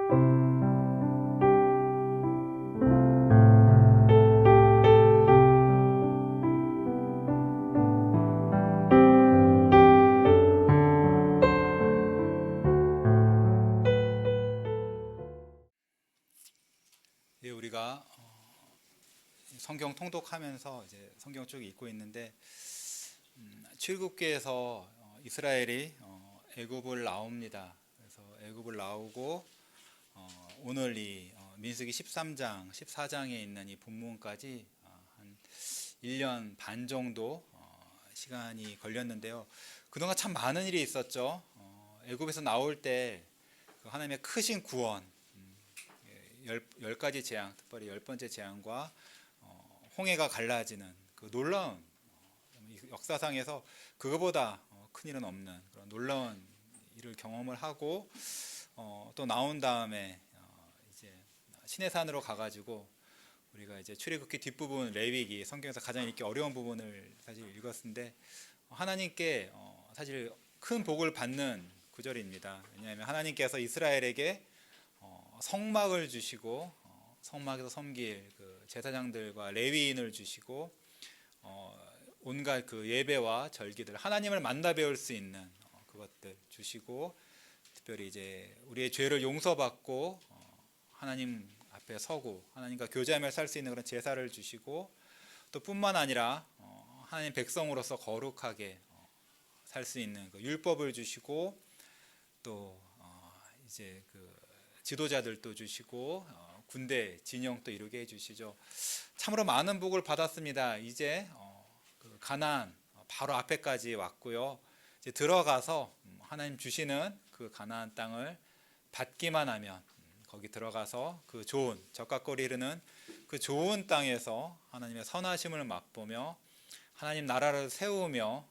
우리가 성경 통독하면서 이제 성경 쭉 읽고 있는데 출애굽기에서 이스라엘이 애굽을 나옵니다. 그래서 애굽을 나오고 오늘 이 민수기 13장, 14장에 있는 이 본문까지 한 1년 반 정도 시간이 걸렸는데요. 그동안 참 많은 일이 있었죠. 애굽에서 나올 때 하나님의 크신 구원, 열 가지 재앙, 특별히 10번째 재앙과 홍해가 갈라지는 그 놀라운 역사상에서 그거보다 큰 일은 없는 그런 놀라운 일을 경험을 하고 또 나온 다음에 이제 시내산으로 가가지고 우리가 이제 출애굽기 뒷부분 레위기 성경에서 가장 읽기 어려운 부분을 사실 읽었는데 하나님께 사실 큰 복을 받는 구절입니다. 왜냐하면 하나님께서 이스라엘에게 성막을 주시고 성막에서 섬길 그 제사장들과 레위인을 주시고 온갖 그 예배와 절기들 하나님을 만나 배울 수 있는 그것들 주시고 특별히 이제 우리의 죄를 용서받고 하나님 앞에 서고 하나님과 교제하며 살 수 있는 그런 제사를 주시고 또 뿐만 아니라 하나님 백성으로서 거룩하게 살 수 있는 그 율법을 주시고 또 이제 그 지도자들도 주시고 군대 진영도 이루게 해주시죠. 참으로 많은 복을 받았습니다. 이제 그 가나안 바로 앞에까지 왔고요. 이제 들어가서 하나님 주시는 그 가나안 땅을 받기만 하면 거기 들어가서 그 좋은 적과거리 이르는 그 좋은 땅에서 하나님의 선하심을 맛보며 하나님 나라를 세우며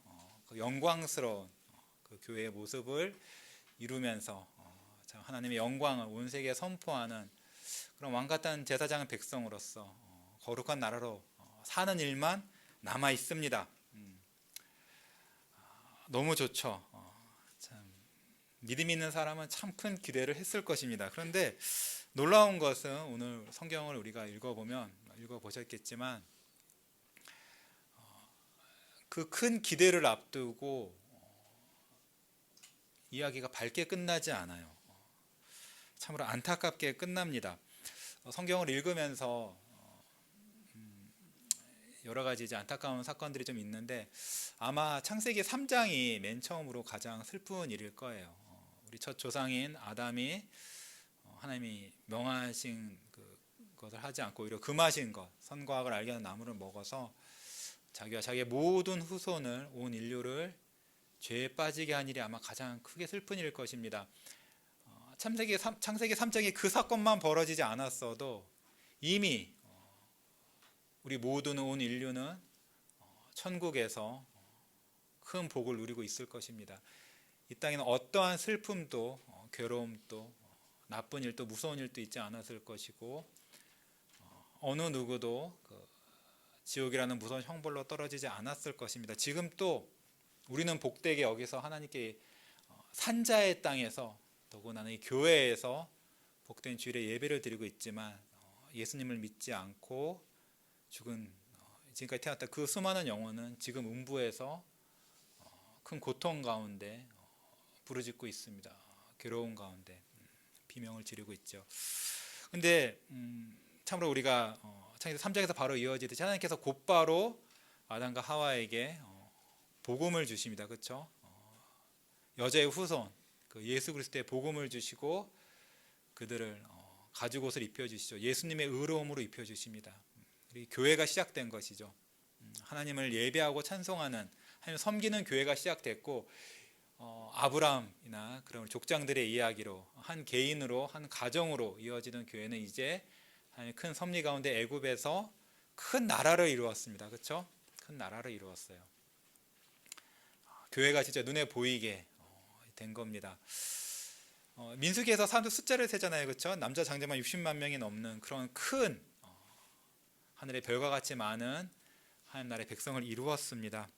그 영광스러운 그 교회의 모습을 이루면서 하나님의 영광을 온 세계에 선포하는 그런 왕같은 제사장 백성으로서 거룩한 나라로 사는 일만 남아 있습니다. 너무 좋죠. 참 믿음 있는 사람은 참 큰 기대를 했을 것입니다. 그런데 놀라운 것은 오늘 성경을 우리가 읽어보셨겠지만 그 큰 기대를 앞두고 이야기가 밝게 끝나지 않아요. 참으로 안타깝게 끝납니다. 성경을 읽으면서 여러 가지 이제 안타까운 사건들이 좀 있는데 아마 창세기 3장이 맨 처음으로 가장 슬픈 일일 거예요. 우리 첫 조상인 아담이 하나님이 명하신 것을 하지 않고 오히려 금하신 것, 선과 악을 알게 하는 나무를 먹어서 자기와 자기의 모든 후손을 온 인류를 죄에 빠지게 한 일이 아마 가장 크게 슬픈 일일 것입니다. 창세기 3장에 그 사건만 벌어지지 않았어도 이미 우리 모든 온 인류는 천국에서 큰 복을 누리고 있을 것입니다. 이 땅에는 어떠한 슬픔도 괴로움도 나쁜 일도 무서운 일도 있지 않았을 것이고 어느 누구도 그 지옥이라는 무서운 형벌로 떨어지지 않았을 것입니다. 지금 또 우리는 복되게 여기서 하나님께 산자의 땅에서 더구나 이 교회에서 복된 주일에 예배를 드리고 있지만 예수님을 믿지 않고 죽은 지금까지 태어났다 그 수많은 영혼은 지금 음부에서 큰 고통 가운데 부르짖고 있습니다. 괴로운 가운데 비명을 지르고 있죠. 근데 참으로 우리가 창세기 3장에서 바로 이어지듯이 하나님께서 곧바로 아담과 하와에게 복음을 주십니다. 그렇죠? 여자의 후손 그 예수 그리스도의 복음을 주시고 그들을 가죽 옷을 입혀주시죠. 예수님의 의로움으로 입혀주십니다. 교회가 시작된 것이죠. 하나님을 예배하고 찬송하는 하나님 섬기는 교회가 시작됐고 아브라함이나 그런 족장들의 이야기로 한 개인으로 한 가정으로 이어지는 교회는 이제 큰 섭리 가운데 애굽에서 큰 나라를 이루었습니다. 그렇죠? 큰 나라를 이루었어요. 교회가 진짜 눈에 보이게 된 겁니다. 민수기에서 사람들 숫자를 세잖아요. 그렇죠? 남자 장자만 60만 명이 넘는 그런 큰 하늘의 별과 같이 많은 하나님 나라의 백성을 이루었습니다.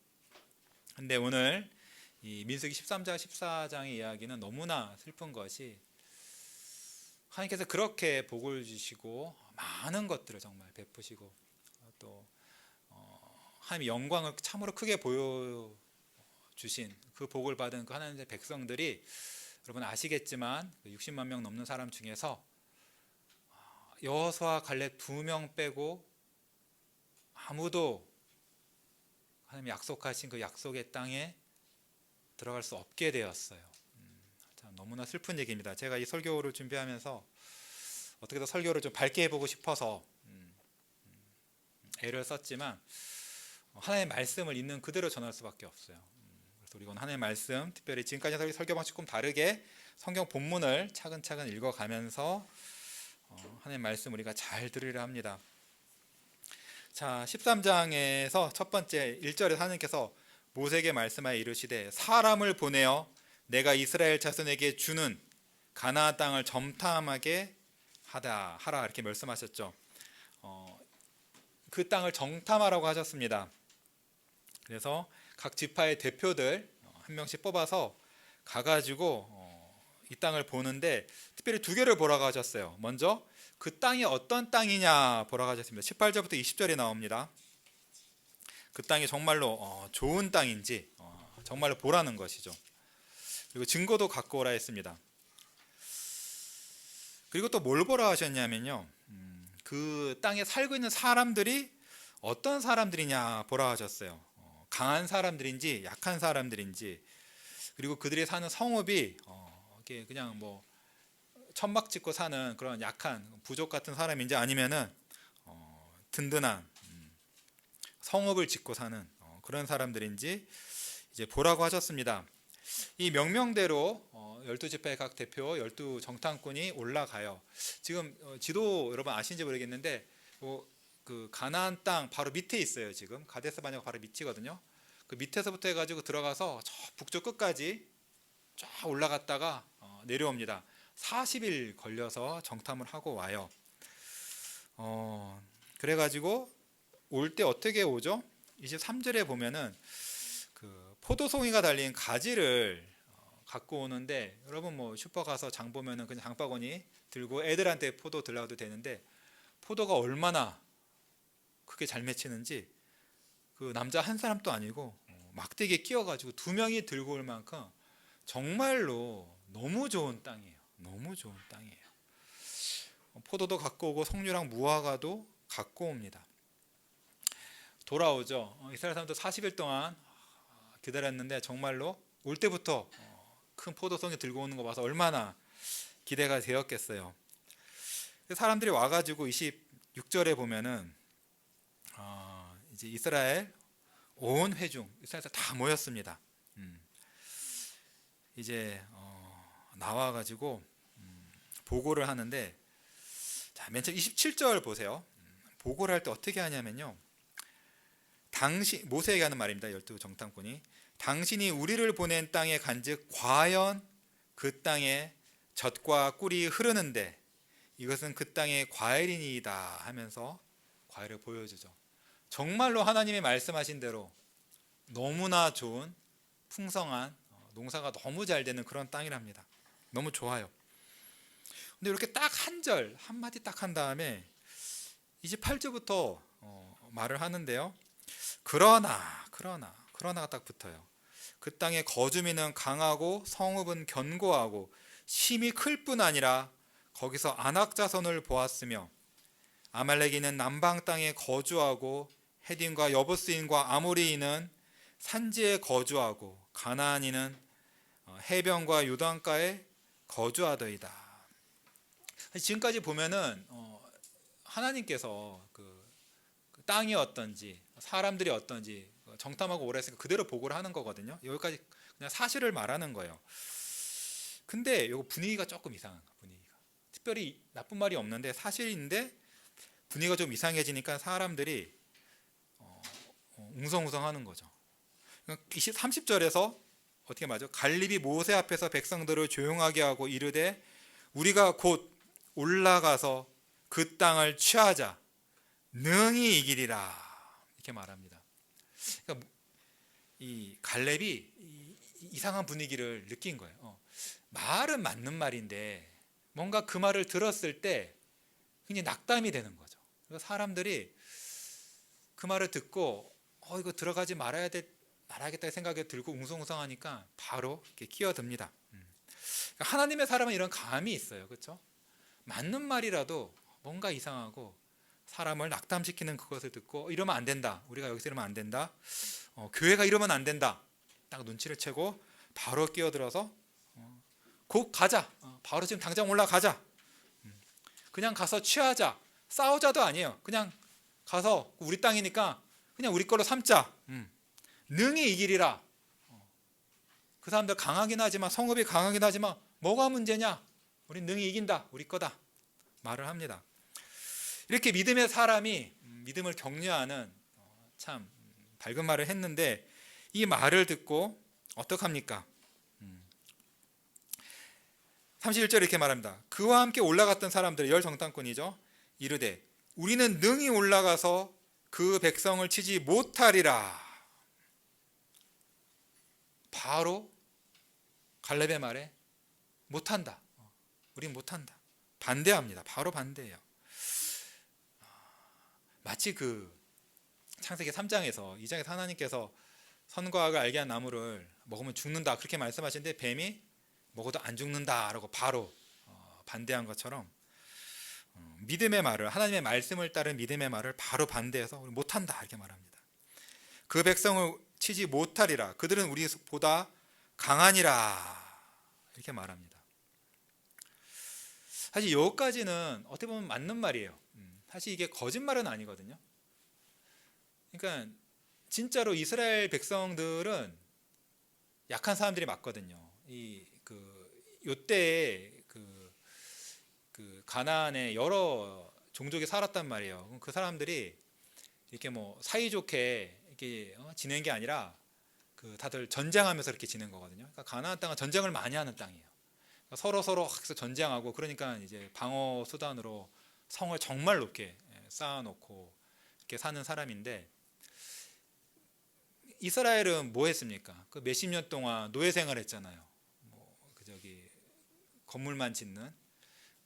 근데 오늘 이 민수기 13장 14장의 이야기는 너무나 슬픈 것이 하나님께서 그렇게 복을 주시고 많은 것들을 정말 베푸시고 또 하나님의 영광을 참으로 크게 보여주신 그 복을 받은 그 하나님의 백성들이 여러분 아시겠지만 60만 명 넘는 사람 중에서 여호수아 갈렙 2명 빼고 아무도 하나님이 약속하신 그 약속의 땅에 들어갈 수 없게 되었어요. 참 너무나 슬픈 얘기입니다. 제가 이 설교를 준비하면서 어떻게든 설교를 좀 밝게 해보고 싶어서 애를 썼지만 하나님의 말씀을 있는 그대로 전할 수밖에 없어요. 그래서 우리 오늘 하나님의 말씀, 특별히 지금까지 설교 방식 조금 다르게 성경 본문을 차근차근 읽어가면서 하나님의 말씀 우리가 잘 들으려 합니다. 자, 13장에서 첫 번째 1절에 하나님께서 모세에게 말씀하여 이르시되 사람을 보내어 내가 이스라엘 자손에게 주는 가나안 땅을 정탐하게 하라 이렇게 말씀하셨죠. 그 땅을 정탐하라고 하셨습니다. 그래서 각 지파의 대표들 한 명씩 뽑아서 가가지고 이 땅을 보는데 특별히 2개를 보라고 하셨어요. 먼저 그 땅이 어떤 땅이냐 보라고 하셨습니다. 18절부터 20절이 나옵니다. 그 땅이 정말로 좋은 땅인지 정말로 보라는 것이죠. 그리고 증거도 갖고 오라 했습니다. 그리고 또 뭘 보라 하셨냐면요, 그 땅에 살고 있는 사람들이 어떤 사람들이냐 보라 하셨어요. 강한 사람들인지 약한 사람들인지, 그리고 그들이 사는 성읍이 그냥 뭐 천막 짓고 사는 그런 약한 부족 같은 사람인지 아니면은 든든한 성읍을 짓고 사는 그런 사람들인지 이제 보라고 하셨습니다. 이 명령대로 12지파의 각 대표 12 정탐꾼이 올라가요. 지금 지도 여러분 아시는지 모르겠는데 그 가나안 땅 바로 밑에 있어요. 지금 가데스 바네가 바로 밑이거든요. 그 밑에서부터 해가지고 들어가서 저 북쪽 끝까지 쫙 올라갔다가 내려옵니다. 40일 걸려서 정탐을 하고 와요. 그래가지고 올 때 어떻게 오죠? 23절에 보면은 그 포도송이가 달린 가지를 갖고 오는데, 여러분 뭐 슈퍼 가서 장 보면은 그냥 장바구니 들고 애들한테 포도 들라도 되는데 포도가 얼마나 크게 잘 맺히는지 그 남자 한 사람도 아니고 막대기에 끼워가지고 2명이 들고 올 만큼 정말로 너무 좋은 땅이에요. 너무 좋은 땅이에요. 포도도 갖고 오고 석류랑 무화과도 갖고 옵니다. 돌아오죠. 이스라엘 사람도 40일 동안 기다렸는데 정말로 올 때부터 큰 포도송이 들고 오는 거 봐서 얼마나 기대가 되었겠어요. 사람들이 와가지고 26절에 보면은 이제 이스라엘 온 회중, 이스라엘에서 다 모였습니다. 이제 나와가지고 보고를 하는데, 자, 맨 처음 27절 보세요. 보고를 할 때 어떻게 하냐면요, 모세에게 하는 말입니다. 12 정탐꾼이 당신이 우리를 보낸 땅에 간즉 과연 그 땅에 젖과 꿀이 흐르는데 이것은 그 땅의 과일이니이다 하면서 과일을 보여주죠. 정말로 하나님이 말씀하신 대로 너무나 좋은 풍성한 농사가 너무 잘 되는 그런 땅이랍니다. 너무 좋아요. 근데 이렇게 딱 한마디 딱 한 다음에 28절부터 말을 하는데요, 그러나가 딱 붙어요. 그 땅의 거주민은 강하고 성읍은 견고하고 심이 클 뿐 아니라 거기서 아낙 자손을 보았으며 아말렉인은 남방 땅에 거주하고 헤딘과 여부스인과 아모리인은 산지에 거주하고 가나안인은 해변과 요단가에 거주하더이다. 지금까지 보면은 하나님께서 그 땅이 어떤지 사람들이 어떤지 정탐하고 오라 했으니까 그대로 보고를 하는 거거든요. 여기까지 그냥 사실을 말하는 거예요. 근데 이거 분위기가 조금 이상한 거예요. 분위기가 특별히 나쁜 말이 없는데 사실인데 분위기가 좀 이상해지니까 사람들이 웅성웅성하는 거죠. 30절에서 어떻게 말하죠? 갈렙이 모세 앞에서 백성들을 조용하게 하고 이르되 우리가 곧 올라가서 그 땅을 취하자 능히 이기리라 이렇게 말합니다. 그러니까 이 갈렙이 이상한 분위기를 느낀 거예요. 말은 맞는 말인데 뭔가 그 말을 들었을 때 굉장히 낙담이 되는 거죠. 그래서 사람들이 그 말을 듣고 이거 들어가지 말아야겠다 생각이 들고 웅성웅성하니까 바로 이렇게 끼어듭니다. 그러니까 하나님의 사람은 이런 감이 있어요. 그렇죠? 맞는 말이라도 뭔가 이상하고 사람을 낙담시키는 그것을 듣고 이러면 안 된다. 우리가 여기서 이러면 안 된다. 교회가 이러면 안 된다. 딱 눈치를 채고 바로 끼어들어서 곧 가자. 바로 지금 당장 올라가자. 그냥 가서 취하자. 싸우자도 아니에요. 그냥 가서 우리 땅이니까 그냥 우리 걸로 삼자. 능히 이기리라. 그 사람들 강하긴 하지만, 성읍이 강하긴 하지만 뭐가 문제냐? 우린 능히 이긴다. 우리 거다. 말을 합니다. 이렇게 믿음의 사람이 믿음을 격려하는 참 밝은 말을 했는데, 이 말을 듣고 어떡합니까? 31절에 이렇게 말합니다. 그와 함께 올라갔던 사람들, 열 정탐꾼이죠. 이르되 우리는 능히 올라가서 그 백성을 치지 못하리라. 바로 갈렙의 말에 못한다. 우린 못한다. 반대합니다. 바로 반대해요. 마치 그 창세기 3장에서 2장에서 하나님께서 선과 악을 알게 한 나무를 먹으면 죽는다 그렇게 말씀하시는데, 뱀이 먹어도 안 죽는다라고 바로 반대한 것처럼 믿음의 말을, 하나님의 말씀을 따른 믿음의 말을 바로 반대해서 우리 못한다 이렇게 말합니다. 그 백성을 치지 못하리라. 그들은 우리보다 강하니라 이렇게 말합니다. 사실 여기까지는 어떻게 보면 맞는 말이에요. 사실 이게 거짓말은 아니거든요. 그러니까 진짜로 이스라엘 백성들은 약한 사람들이 맞거든요. 요때에 그 가나안에 여러 종족이 살았단 말이에요. 그 사람들이 이렇게 뭐 사이좋게 이렇게 지낸 게 아니라 다들 전쟁하면서 이렇게 지낸 거거든요. 그러니까 가나안 땅은 전쟁을 많이 하는 땅이에요. 그러니까 서로 전쟁하고, 그러니까 이제 방어 수단으로 성을 정말 높게 쌓아놓고 이렇게 사는 사람인데, 이스라엘은 뭐 했습니까? 그 몇십 년 동안 노예 생활했잖아요. 건물만 짓는.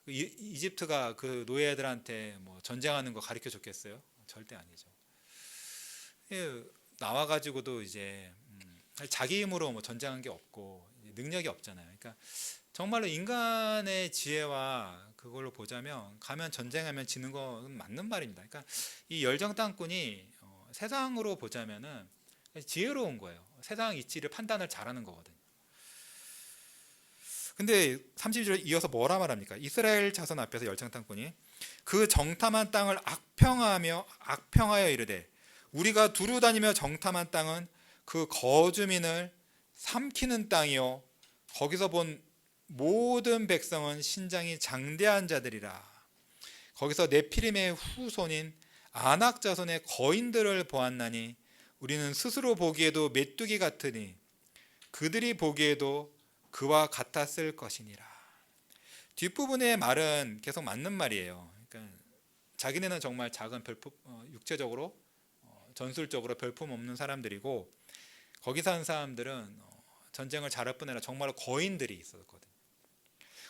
이집트가 그 노예들한테 뭐 전쟁하는 거 가르쳐 줬겠어요? 절대 아니죠. 나와가지고도 이제 자기 힘으로 뭐 전쟁한 게 없고 능력이 없잖아요. 그러니까 정말로 인간의 지혜와 그걸로 보자면 가면 전쟁하면 지는 건 맞는 말입니다. 그러니까 이 열정탐꾼이 세상으로 보자면은 지혜로운 거예요. 세상 이치를 판단을 잘하는 거거든요. 근데 30절 이어서 뭐라 말합니까? 이스라엘 자손 앞에서 열정탐꾼이 그 정탐한 땅을 악평하여 이르되 우리가 두루 다니며 정탐한 땅은 그 거주민을 삼키는 땅이요 거기서 본 모든 백성은 신장이 장대한 자들이라. 거기서 네피림의 후손인 아낙 자손의 거인들을 보았나니 우리는 스스로 보기에도 메뚜기 같으니 그들이 보기에도 그와 같았을 것이니라. 뒷부분의 말은 계속 맞는 말이에요. 그러니까 자기네는 정말 작은 별품, 육체적으로 전술적으로 별품 없는 사람들이고, 거기 사는 사람들은 전쟁을 잘할 뿐 아니라 정말로 거인들이 있었거든요.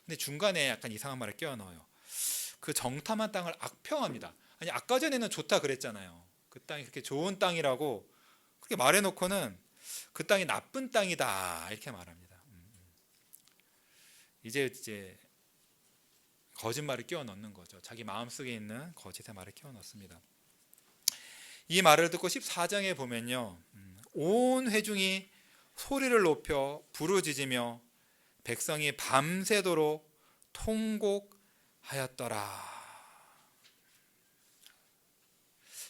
근데 중간에 약간 이상한 말을 끼워 넣어요. 그 정탐한 땅을 악평합니다. 아니, 아까 전에는 좋다 그랬잖아요. 그 땅이 그렇게 좋은 땅이라고 그렇게 말해놓고는 그 땅이 나쁜 땅이다 이렇게 말합니다. 이제 거짓말을 끼워 넣는 거죠. 자기 마음속에 있는 거짓의 말을 끼워 넣습니다. 이 말을 듣고 14장에 보면요, 온 회중이 소리를 높여 부르짖으며 백성이 밤새도록 통곡하였더라.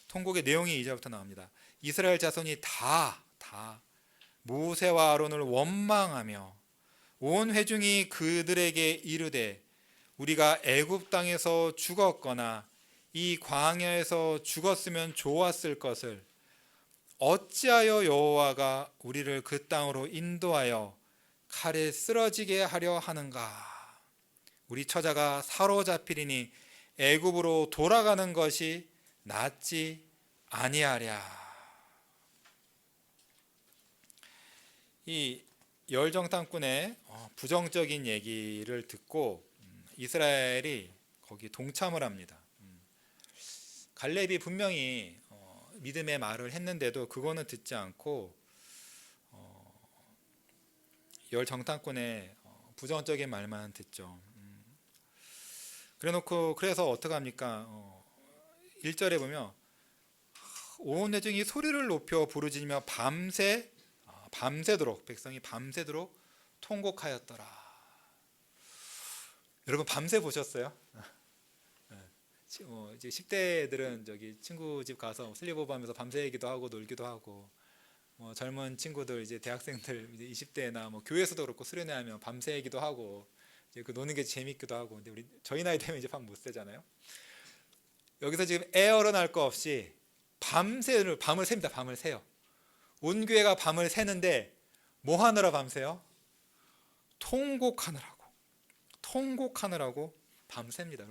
통곡의 내용이 이제부터 나옵니다. 이스라엘 자손이 다 모세와 아론을 원망하며 온 회중이 그들에게 이르되 우리가 애굽 땅에서 죽었거나 이 광야에서 죽었으면 좋았을 것을 어찌하여 여호와가 우리를 그 땅으로 인도하여 칼에 쓰러지게 하려 하는가? 우리 처자가 사로잡히리니 애굽으로 돌아가는 것이 낫지 아니하랴. 이 열정탐꾼의 부정적인 얘기를 듣고 이스라엘이 거기 동참을 합니다. 갈렙이 분명히 믿음의 말을 했는데도 그거는 듣지 않고 열 정탐꾼의 부정적인 말만 듣죠. 그래서 어떻게 합니까? 1절에 보면 온 회중이 소리를 높여 부르짖으며 밤새도록 백성이 밤새도록 통곡하였더라. 여러분 밤새 보셨어요? 이제 10대들은 저기 친구 집 가서 슬리브오버 하면서 밤새기도 하고 놀기도 하고, 젊은 친구들 이제 대학생들 이제 20대나 뭐 교회에서도 그렇고 수련회 하면 밤새기도 하고 이제 그 노는 게 재밌기도 하고. 근데 저희 나이 되면 이제 밤 못 새잖아요. 여기서 지금 애얼어날 거 없이 밤을 셉니다. 밤을 새요. 온 교회가 밤을 새는데 뭐 하느라 밤새요? 통곡하느라고 밤새입니다.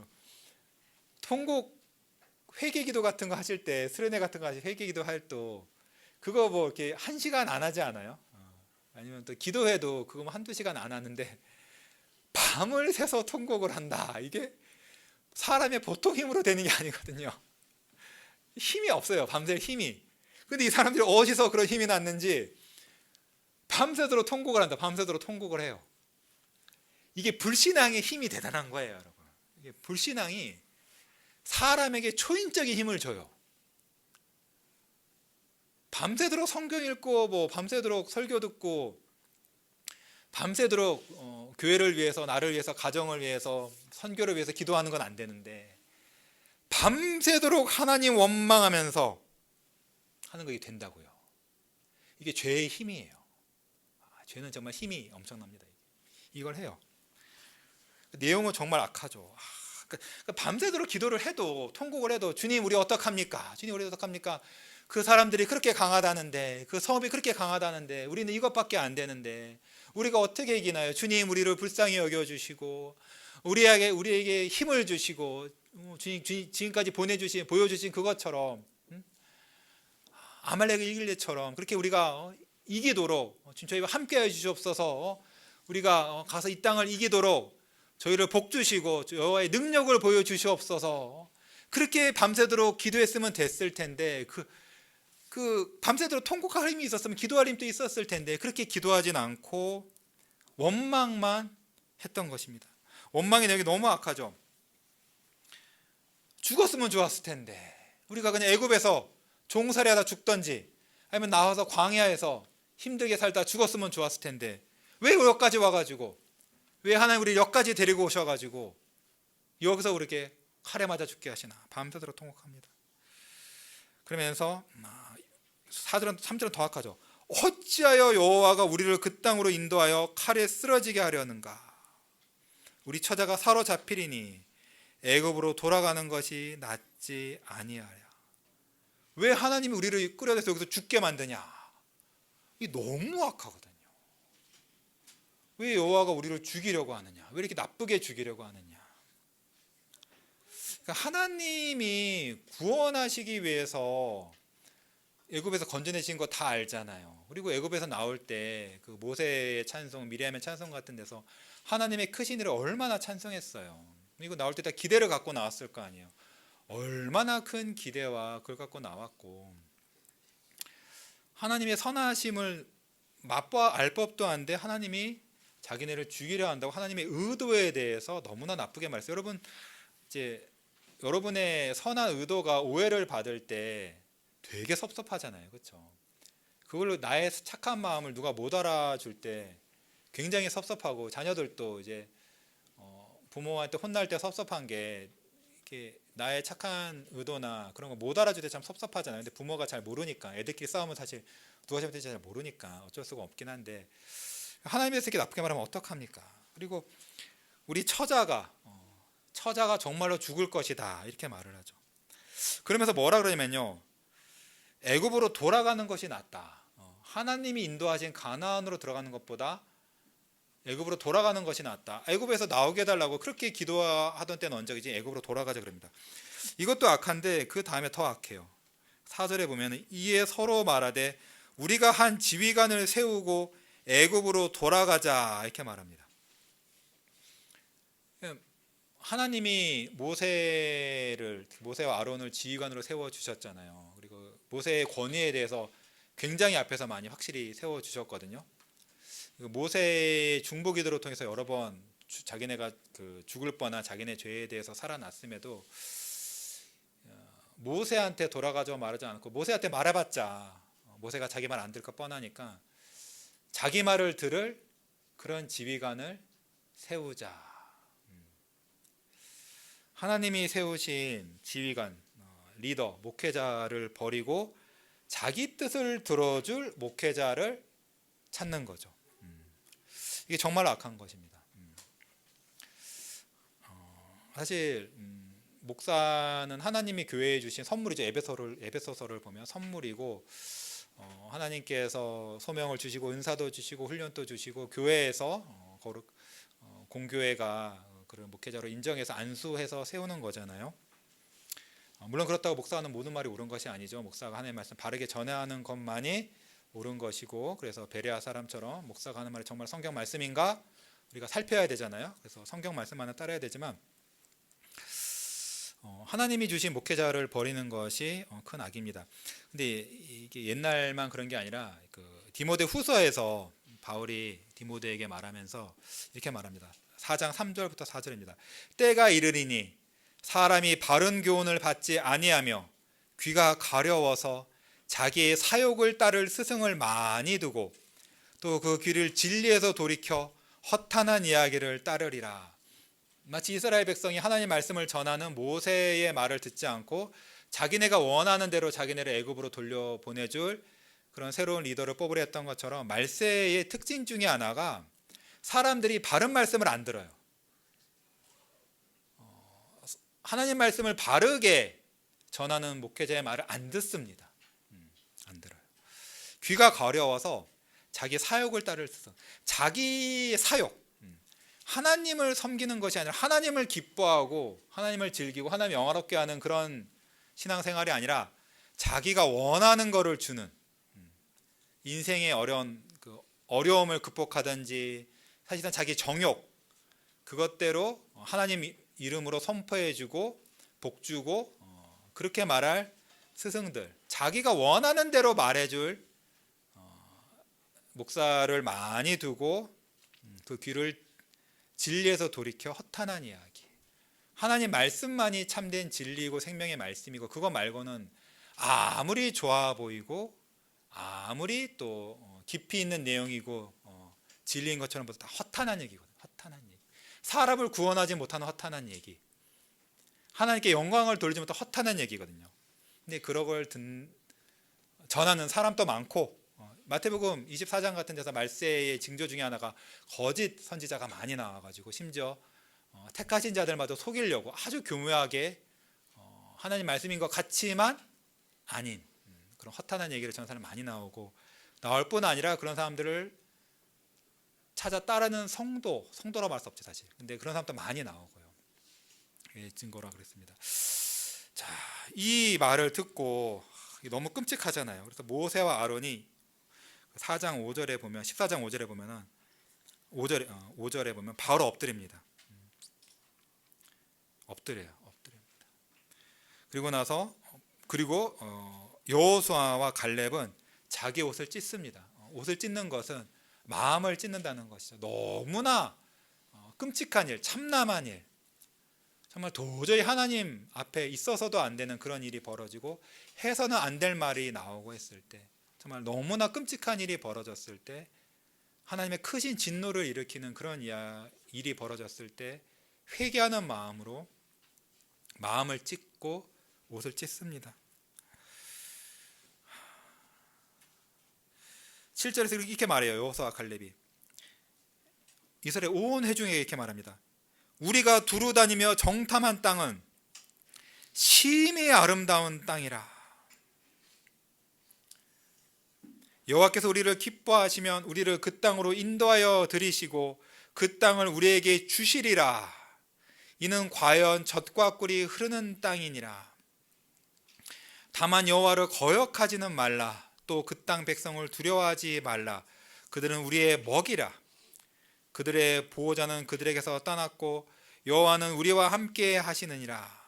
통곡 회개기도 같은 거 하실 때, 수련회 같은 거 하실 회개기도 할 때 그거 뭐 이렇게 1시간 안 하지 않아요? 아니면 또 기도회도 그거 뭐 1-2시간 안 하는데 밤을 새서 통곡을 한다. 이게 사람의 보통 힘으로 되는 게 아니거든요. 힘이 없어요. 밤샐 힘이. 근데 이 사람들이 어디서 그런 힘이 났는지 밤새도록 통곡을 한다. 밤새도록 통곡을 해요. 이게 불신앙의 힘이 대단한 거예요, 여러분. 이게 불신앙이 사람에게 초인적인 힘을 줘요. 밤새도록 성경 읽고 뭐 밤새도록 설교 듣고 밤새도록 교회를 위해서, 나를 위해서, 가정을 위해서, 선교를 위해서 기도하는 건 안 되는데 밤새도록 하나님 원망하면서 하는 것이 된다고요. 이게 죄의 힘이에요. 죄는 정말 힘이 엄청납니다. 이걸 해요. 내용은 정말 악하죠. 그러니까 밤새도록 기도를 해도, 통곡을 해도, 주님 우리 어떡합니까? 주님 우리 어떡합니까? 그 사람들이 그렇게 강하다는데, 그 성읍이 그렇게 강하다는데 우리는 이것밖에 안 되는데 우리가 어떻게 이기나요? 주님 우리를 불쌍히 여겨주시고 우리에게 힘을 주시고 지금까지 보여주신 그것처럼, 아말렉을 이길 때처럼 그렇게 우리가 이기도록 저희와 함께해 주시옵소서. 우리가 가서 이 땅을 이기도록 저희를 복주시고 여호와의 능력을 보여주시옵소서. 그렇게 밤새도록 기도했으면 됐을 텐데, 그 밤새도록 통곡할 힘이 있었으면 기도할 힘도 있었을 텐데 그렇게 기도하진 않고 원망만 했던 것입니다. 원망이 여기 너무 악하죠. 죽었으면 좋았을 텐데, 우리가 그냥 애굽에서 종살이하다 죽던지 아니면 나와서 광야에서 힘들게 살다 죽었으면 좋았을 텐데 왜 여기까지 와가지고, 왜 하나님 우리 여기까지 데리고 오셔가지고 여기서 우리에게 칼에 맞아 죽게 하시나. 밤새도록 통곡합니다. 그러면서 3절은 더 악하죠. 어찌하여 여호와가 우리를 그 땅으로 인도하여 칼에 쓰러지게 하려는가. 우리 처자가 사로잡히리니 애굽으로 돌아가는 것이 낫지 아니하랴. 왜 하나님이 우리를 끌어내서 여기서 죽게 만드냐. 이게 너무 악하거든요. 왜 여호와가 우리를 죽이려고 하느냐. 왜 이렇게 나쁘게 죽이려고 하느냐. 그러니까 하나님이 구원하시기 위해서 애굽에서 건져내신 거 다 알잖아요. 그리고 애굽에서 나올 때 그 모세의 찬송, 미리암의 찬송 같은 데서 하나님의 크신 일을 얼마나 찬송했어요. 그리고 나올 때 다 기대를 갖고 나왔을 거 아니에요. 얼마나 큰 기대와 그걸 갖고 나왔고, 하나님의 선하심을 맛봐 알 법도 한데 하나님이 자기네를 죽이려 한다고 하나님의 의도에 대해서 너무나 나쁘게 말했어요. 여러분, 이제 여러분의 선한 의도가 오해를 받을 때 되게 섭섭하잖아요. 그렇죠? 그걸로 나의 착한 마음을 누가 못 알아줄 때 굉장히 섭섭하고, 자녀들도 이제 부모한테 혼날 때 섭섭한 게 이렇게 나의 착한 의도나 그런 거 못 알아줄 때 참 섭섭하잖아요. 근데 부모가 잘 모르니까, 애들끼리 싸우면 사실 누가 잘못인지 잘 모르니까 어쩔 수가 없긴 한데, 하나님께서 이렇게 나쁘게 말하면 어떡합니까? 그리고 우리 처자가 정말로 죽을 것이다 이렇게 말을 하죠. 그러면서 뭐라 그러냐면요, 애굽으로 돌아가는 것이 낫다. 하나님이 인도하신 가나안으로 들어가는 것보다 애굽으로 돌아가는 것이 낫다. 애굽에서 나오게 해달라고 그렇게 기도하던 때는 언제지? 애굽으로 돌아가자 그럽니다. 이것도 악한데 그 다음에 더 악해요. 4절에 보면 이에 서로 말하되 우리가 한 지휘관을 세우고 애굽으로 돌아가자 이렇게 말합니다. 하나님이 모세와 아론을 지휘관으로 세워 주셨잖아요. 그리고 모세의 권위에 대해서 굉장히 앞에서 많이 확실히 세워 주셨거든요. 모세의 중보기도를 통해서 여러 번 자기네가 죽을 뻔한 자기네 죄에 대해서 살아났음에도 모세한테 돌아가죠 말하지 않고, 모세한테 말해봤자 모세가 자기 말 안 들을 거 뻔하니까 자기 말을 들을 그런 지휘관을 세우자. 하나님이 세우신 지휘관, 리더, 목회자를 버리고 자기 뜻을 들어줄 목회자를 찾는 거죠. 이게 정말 악한 것입니다. 사실 목사는 하나님이 교회에 주신 선물이죠. 에베소서를 보면 선물이고, 하나님께서 소명을 주시고 은사도 주시고 훈련도 주시고 교회에서 공교회가 그런 목회자로 인정해서 안수해서 세우는 거잖아요. 물론 그렇다고 목사가 하는 모든 말이 옳은 것이 아니죠. 목사가 하나님의 말씀 바르게 전하는 것만이 옳은 것이고, 그래서 베레아 사람처럼 목사가 하는 말이 정말 성경 말씀인가 우리가 살펴야 되잖아요. 그래서 성경 말씀만을 따라야 되지만 하나님이 주신 목회자를 버리는 것이 큰 악입니다. 근데 이게 옛날만 그런 게 아니라 디모데 후서에서 바울이 디모데에게 말하면서 이렇게 말합니다. 4장 3절부터 4절입니다. 때가 이르리니 사람이 바른 교훈을 받지 아니하며 귀가 가려워서 자기의 사욕을 따를 스승을 많이 두고 또 그 귀를 진리에서 돌이켜 허탄한 이야기를 따르리라. 마치 이스라엘 백성이 하나님 말씀을 전하는 모세의 말을 듣지 않고 자기네가 원하는 대로 자기네를 애굽으로 돌려보내줄 그런 새로운 리더를 뽑으려 했던 것처럼, 말세의 특징 중에 하나가 사람들이 바른 말씀을 안 들어요. 하나님 말씀을 바르게 전하는 목회자의 말을 안 듣습니다. 안 들어요. 귀가 가려워서 자기 사욕을 따를 스승, 자기 사욕, 하나님을 섬기는 것이 아니라 하나님을 기뻐하고 하나님을 즐기고 하나님 영화롭게 하는 그런 신앙생활이 아니라 자기가 원하는 것을 주는, 인생의 어려움을 극복하든지 사실은 자기 정욕 그것대로 하나님 이름으로 선포해주고 복주고 그렇게 말할 스승들, 자기가 원하는 대로 말해줄 목사를 많이 두고 그 귀를 진리에서 돌이켜 허탄한 이야기, 하나님 말씀만이 참된 진리이고 생명의 말씀이고 그거 말고는 아무리 좋아 보이고 아무리 또 깊이 있는 내용이고 진리인 것처럼 보여도 다 허탄한 얘기거든요. 허탄한 얘기, 사람을 구원하지 못하는 허탄한 얘기, 하나님께 영광을 돌리지 못한 허탄한 얘기거든요. 근데 그런 걸 전하는 사람도 많고, 마태복음 24장 같은 데서 말세의 징조 중에 하나가 거짓 선지자가 많이 나와가지고 심지어 택하신 자들마저 속이려고 아주 교묘하게 하나님 말씀인 것 같지만 아닌 그런 허탄한 얘기를 전하는 사람이 많이 나올 뿐 아니라 그런 사람들을 찾아 따르는 성도라고 말할 수 없지 사실. 근데 그런 사람도 많이 나오고요. 예, 증거라 그랬습니다. 자, 이 말을 듣고 너무 끔찍하잖아요. 그래서 모세와 아론이 4장 5절에 보면, 14장 5절에 보면은 5절에 보면 바로 엎드립니다. 엎드립니다. 그리고 여호수아와 갈렙은 자기 옷을 찢습니다. 옷을 찢는 것은 마음을 찢는다는 것이죠. 너무나 끔찍한 일, 참남한 일, 정말 도저히 하나님 앞에 있어서도 안 되는 그런 일이 벌어지고 해서는 안 될 말이 나오고 했을 때, 정말 너무나 끔찍한 일이 벌어졌을 때, 하나님의 크신 진노를 일으키는 그런 일이 벌어졌을 때 회개하는 마음으로 마음을 찢고 옷을 찢습니다. 7절에서 이렇게 말해요. 여호수아와 갈렙이 이스라엘 온 회중에게 이렇게 말합니다. 우리가 두루 다니며 정탐한 땅은 심히 아름다운 땅이라. 여호와께서 우리를 기뻐하시면 우리를 그 땅으로 인도하여 들이시고 그 땅을 우리에게 주시리라. 이는 과연 젖과 꿀이 흐르는 땅이니라. 다만 여호와를 거역하지는 말라. 또 그 땅 백성을 두려워하지 말라. 그들은 우리의 먹이라. 그들의 보호자는 그들에게서 떠났고 여호와는 우리와 함께 하시느니라.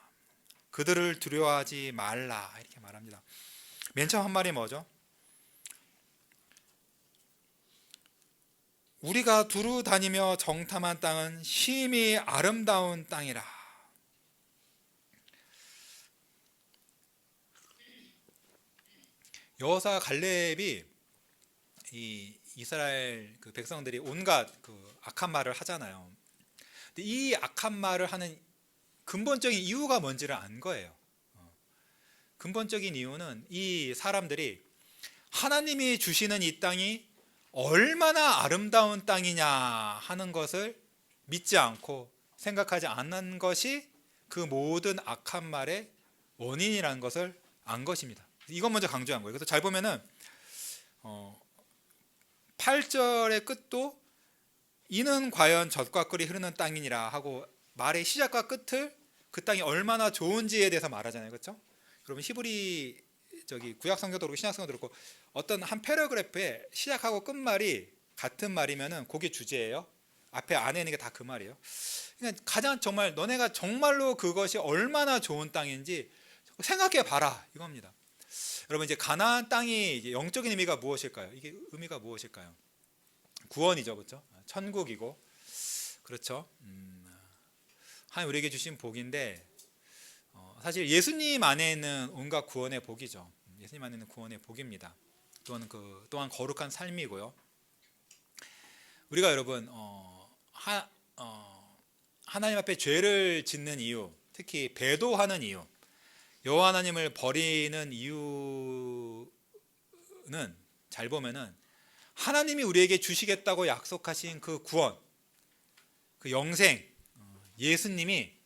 그들을 두려워하지 말라. 이렇게 말합니다. 맨 처음 한 말이 뭐죠? 우리가 두루 다니며 정탐한 땅은 심히 아름다운 땅이라. 여호사 갈렙이 이 이스라엘 그 백성들이 온갖 그 악한 말을 하잖아요. 근데 이 악한 말을 하는 근본적인 이유가 뭔지를 안 거예요. 근본적인 이유는 이 사람들이 하나님이 주시는 이 땅이 얼마나 아름다운 땅이냐 하는 것을 믿지 않고 생각하지 않는 것이 그 모든 악한 말의 원인이라는 것을 안 것입니다. 이것 먼저 강조한 거예요. 그래서 잘 보면은 8절의 끝도 이는 과연 젖과 꿀이 흐르는 땅이니라 하고 말의 시작과 끝을 그 땅이 얼마나 좋은지에 대해서 말하잖아요. 그렇죠? 여러분 히브리 구약 성경도 그렇고 신약 성경도 그렇고 어떤 한 패러그래프에 시작하고 끝말이 같은 말이면은 그게 주제예요. 앞에 안에 있는 게 다 그 말이에요. 그러니까 가장 정말 너네가 정말로 그것이 얼마나 좋은 땅인지 생각해 봐라 이겁니다. 여러분 이제 가나안 땅이 이제 영적인 의미가 무엇일까요? 이게 의미가 무엇일까요? 구원이죠, 그렇죠? 천국이고, 그렇죠? 하나님 우리에게 주신 복인데 사실 예수님 안에 있는 온갖 구원의 복이죠. 예수님 안에 있는 구원의 복입니다. 또한 거룩한 삶이고요. 우리가 여러분 하나님 앞에 죄를 짓는 이유, 특히 배도하는 이유, 여호와 하나님을 버리는 이유는 잘 보면은 하나님이 우리에게 주시겠다고 약속하신 그 구원, 그 영생, 예수님이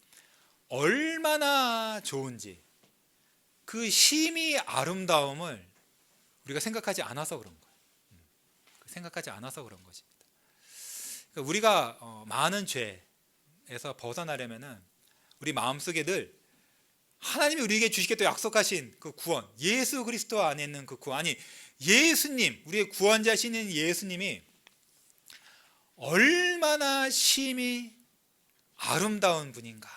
얼마나 좋은지 그 심히 아름다움을 우리가 생각하지 않아서 그런 거예요. 생각하지 않아서 그런 것입니다. 그러니까 우리가 많은 죄에서 벗어나려면은 우리 마음속에 늘 하나님이 우리에게 주시겠다고 약속하신 그 구원, 예수 그리스도 안에 있는 그 구원, 아니 예수님, 우리의 구원자시는 예수님이 얼마나 심히 아름다운 분인가,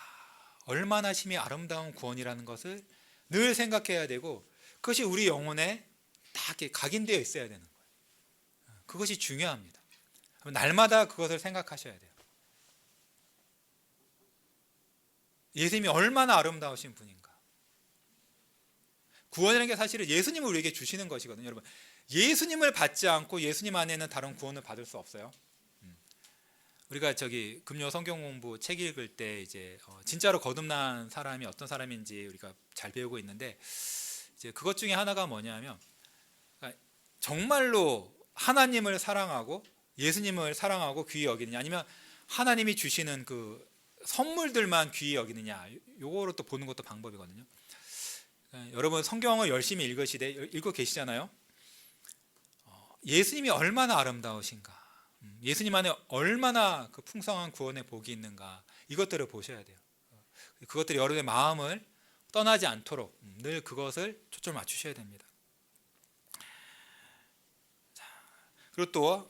얼마나 심히 아름다운 구원이라는 것을 늘 생각해야 되고 그것이 우리 영혼에 다 이렇게 각인되어 있어야 되는 거예요. 그것이 중요합니다. 날마다 그것을 생각하셔야 돼요. 예수님이 얼마나 아름다우신 분인가. 구원이라는 게 사실은 예수님을 우리에게 주시는 것이거든요. 여러분 예수님을 받지 않고 예수님 안에는 다른 구원을 받을 수 없어요. 우리가 금요 성경 공부 책 읽을 때 이제 진짜로 거듭난 사람이 어떤 사람인지 우리가 잘 배우고 있는데 이제 그것 중에 하나가 뭐냐면 그러니까 정말로 하나님을 사랑하고 예수님을 사랑하고 귀히 여기느냐, 아니면 하나님이 주시는 그 선물들만 귀히 여기느냐, 요거로 또 보는 것도 방법이거든요. 여러분 성경을 열심히 읽고 계시잖아요. 예수님이 얼마나 아름다우신가, 예수님 안에 얼마나 그 풍성한 구원의 복이 있는가, 이것들을 보셔야 돼요. 그것들이 여러분의 마음을 떠나지 않도록 늘 그것을 초점을 맞추셔야 됩니다. 그리고 또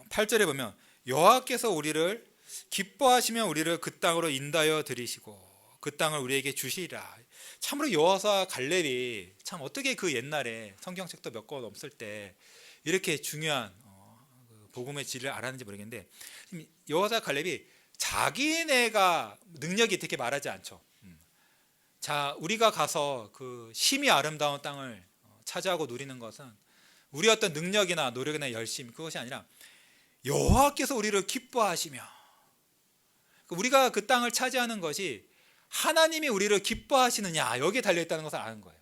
8절에 보면 여호와께서 우리를 기뻐하시며 우리를 그 땅으로 인도하여 들이시고 그 땅을 우리에게 주시리라. 참으로 여호사 갈렙이 참 어떻게 그 옛날에 성경책도 몇 권 없을 때 이렇게 중요한 복음의 진리를 알았는지 모르겠는데, 여호사 갈렙이 자기네가 능력이 있게 말하지 않죠. 자, 우리가 가서 그 심히 아름다운 땅을 차지하고 누리는 것은 우리 어떤 능력이나 노력이나 열심, 그것이 아니라 여호와께서 우리를 기뻐하시며, 우리가 그 땅을 차지하는 것이 하나님이 우리를 기뻐하시느냐, 여기에 달려있다는 것을 아는 거예요.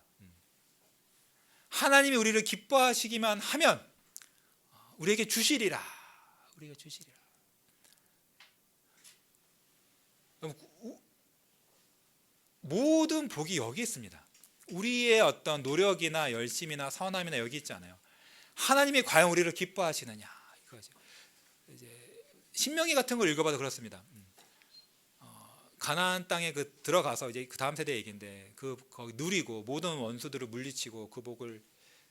하나님이 우리를 기뻐하시기만 하면 우리에게 주시리라. 우리가 주시리라. 모든 복이 여기 있습니다. 우리의 어떤 노력이나 열심이나 선함이나 여기 있지 않아요. 하나님이 과연 우리를 기뻐하시느냐, 이거죠. 이제 신명기 같은 걸 읽어봐도 그렇습니다. 가나안 땅에 들어가서 이제 그 다음 세대 얘기인데 거기 누리고 모든 원수들을 물리치고 그 복을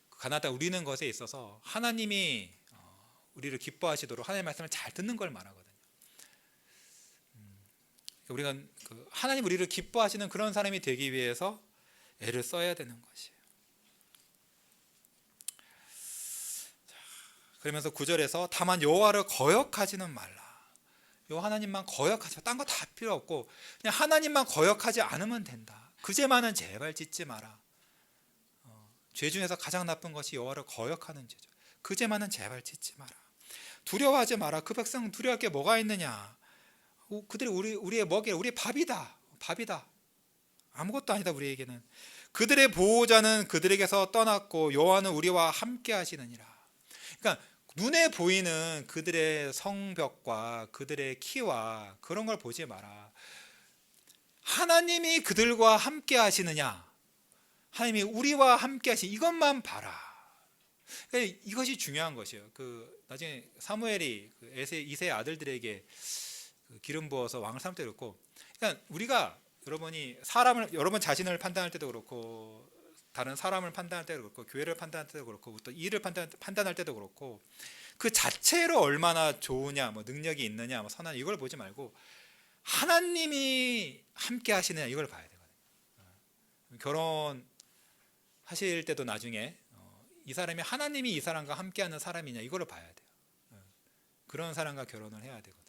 가나안 땅 누리는 것에 있어서 하나님이 우리를 기뻐하시도록 하나님의 말씀을 잘 듣는 걸 말하거든요. 우리가 하나님 우리를 기뻐하시는 그런 사람이 되기 위해서 애를 써야 되는 것이에요. 그러면서 9절에서 다만 여호와를 거역하지는 말라. 요 하나님만 거역하지, 딴 거 다 필요 없고 그냥 하나님만 거역하지 않으면 된다. 그 죄만은 제발 짓지 마라. 죄 중에서 가장 나쁜 것이 여호와를 거역하는 죄죠. 그 죄만은 제발 짓지 마라. 두려워하지 마라. 그 백성 두려워할 게 뭐가 있느냐. 그들이 우리의 먹이, 우리의 밥이다. 아무것도 아니다 우리에게는. 그들의 보호자는 그들에게서 떠났고 여호와는 우리와 함께 하시느니라. 그러니까 눈에 보이는 그들의 성벽과 그들의 키와 그런 걸 보지 마라. 하나님이 그들과 함께 하시느냐, 하나님이 우리와 함께 하시, 이것만 봐라. 이것이 중요한 것이에요. 나중에 사무엘이 이세 아들들에게 기름 부어서 왕을 삼을 때도 그렇고, 그러니까 우리가 여러분 자신을 판단할 때도 그렇고, 다른 사람을 판단할 때도 그렇고, 교회를 판단할 때도 그렇고, 또 일을 판단할 때도 그렇고, 그 자체로 얼마나 좋으냐, 능력이 있느냐, 선한, 이걸 보지 말고 하나님이 함께 하시느냐, 이걸 봐야 되거든요. 결혼하실 때도 나중에 이 사람이 하나님이 이 사람과 함께하는 사람이냐, 이걸 봐야 돼요. 그런 사람과 결혼을 해야 되거든요.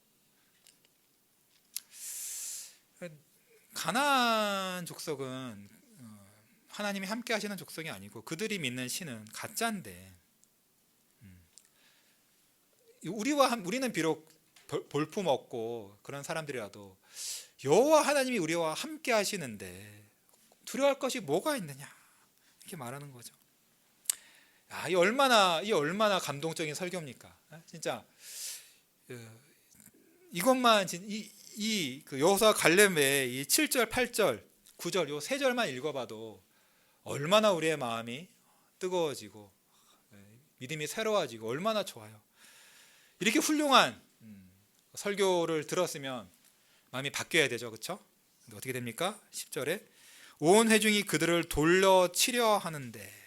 가나안 족속은 하나님이 함께 하시는 족속이 아니고 그들이 믿는 신은 가짜인데, 우리는 비록 볼품 없고 그런 사람들이라도 여호와 하나님이 우리와 함께 하시는데 두려워할 것이 뭐가 있느냐, 이렇게 말하는 거죠. 이 얼마나 감동적인 설교입니까? 진짜 이것만 여호수아 갈렙의 이 7절, 8절, 9절 요 세 절만 읽어봐도 얼마나 우리의 마음이 뜨거워지고 믿음이 새로워지고 얼마나 좋아요. 이렇게 훌륭한 설교를 들었으면 마음이 바뀌어야 되죠, 그렇죠? 근데 어떻게 됩니까? 10절에 온 회중이 그들을 돌려치려 하는데,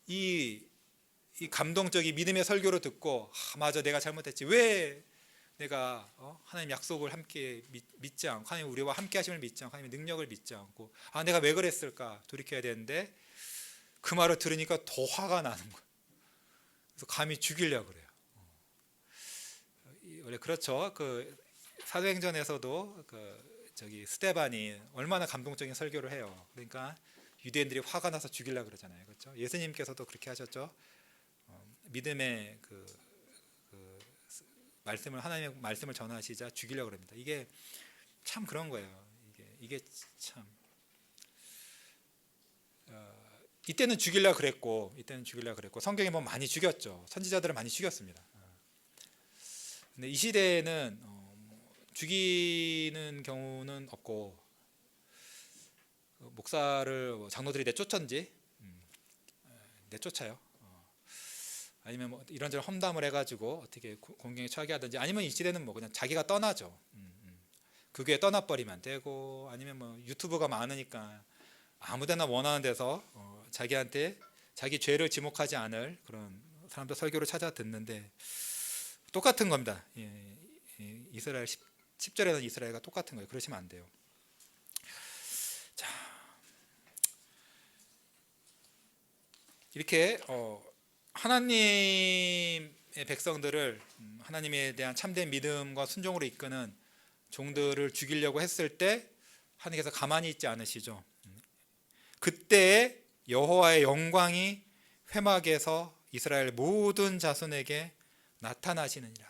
이 감동적인 믿음의 설교를 듣고 맞아, 내가 잘못했지. 왜 내가 하나님 약속을 함께 믿지 않고, 하나님 우리와 함께 하심을 믿지 않고, 하나님의 능력을 믿지 않고, 내가 왜 그랬을까 돌이켜야 되는데, 그 말을 들으니까 더 화가 나는 거예요. 그래서 감히 죽이려고 그래요. 원래 그렇죠. 사도행전에서도 스데반이 얼마나 감동적인 설교를 해요. 그러니까 유대인들이 화가 나서 죽이려고 그러잖아요, 그렇죠? 예수님께서도 그렇게 하셨죠. 믿음의 하나님의 말씀을 전하시자 죽이려고 합니다. 이게 참 그런 거예요. 이게 참 이때는 죽이려고 그랬고 성경에 보면 많이 죽였죠. 선지자들은 많이 죽였습니다. 근데 이 시대에는 죽이는 경우는 없고, 목사를 장로들이 내쫓아요. 아니면 이런저런 험담을 해가지고 어떻게 공경에 처하게 하든지, 아니면 이 시대는 그냥 자기가 떠나죠. 그 교회 떠나버리면 되고, 아니면 유튜브가 많으니까 아무데나 원하는 데서 자기 죄를 지목하지 않을 그런 사람들 설교를 찾아 듣는데, 똑같은 겁니다. 이스라엘 10절에는 이스라엘과 똑같은 거예요. 그러시면 안 돼요. 자, 이렇게 하나님의 백성들을 하나님에 대한 참된 믿음과 순종으로 이끄는 종들을 죽이려고 했을 때 하나님께서 가만히 있지 않으시죠. 그때 여호와의 영광이 회막에서 이스라엘 모든 자손에게 나타나시느니라.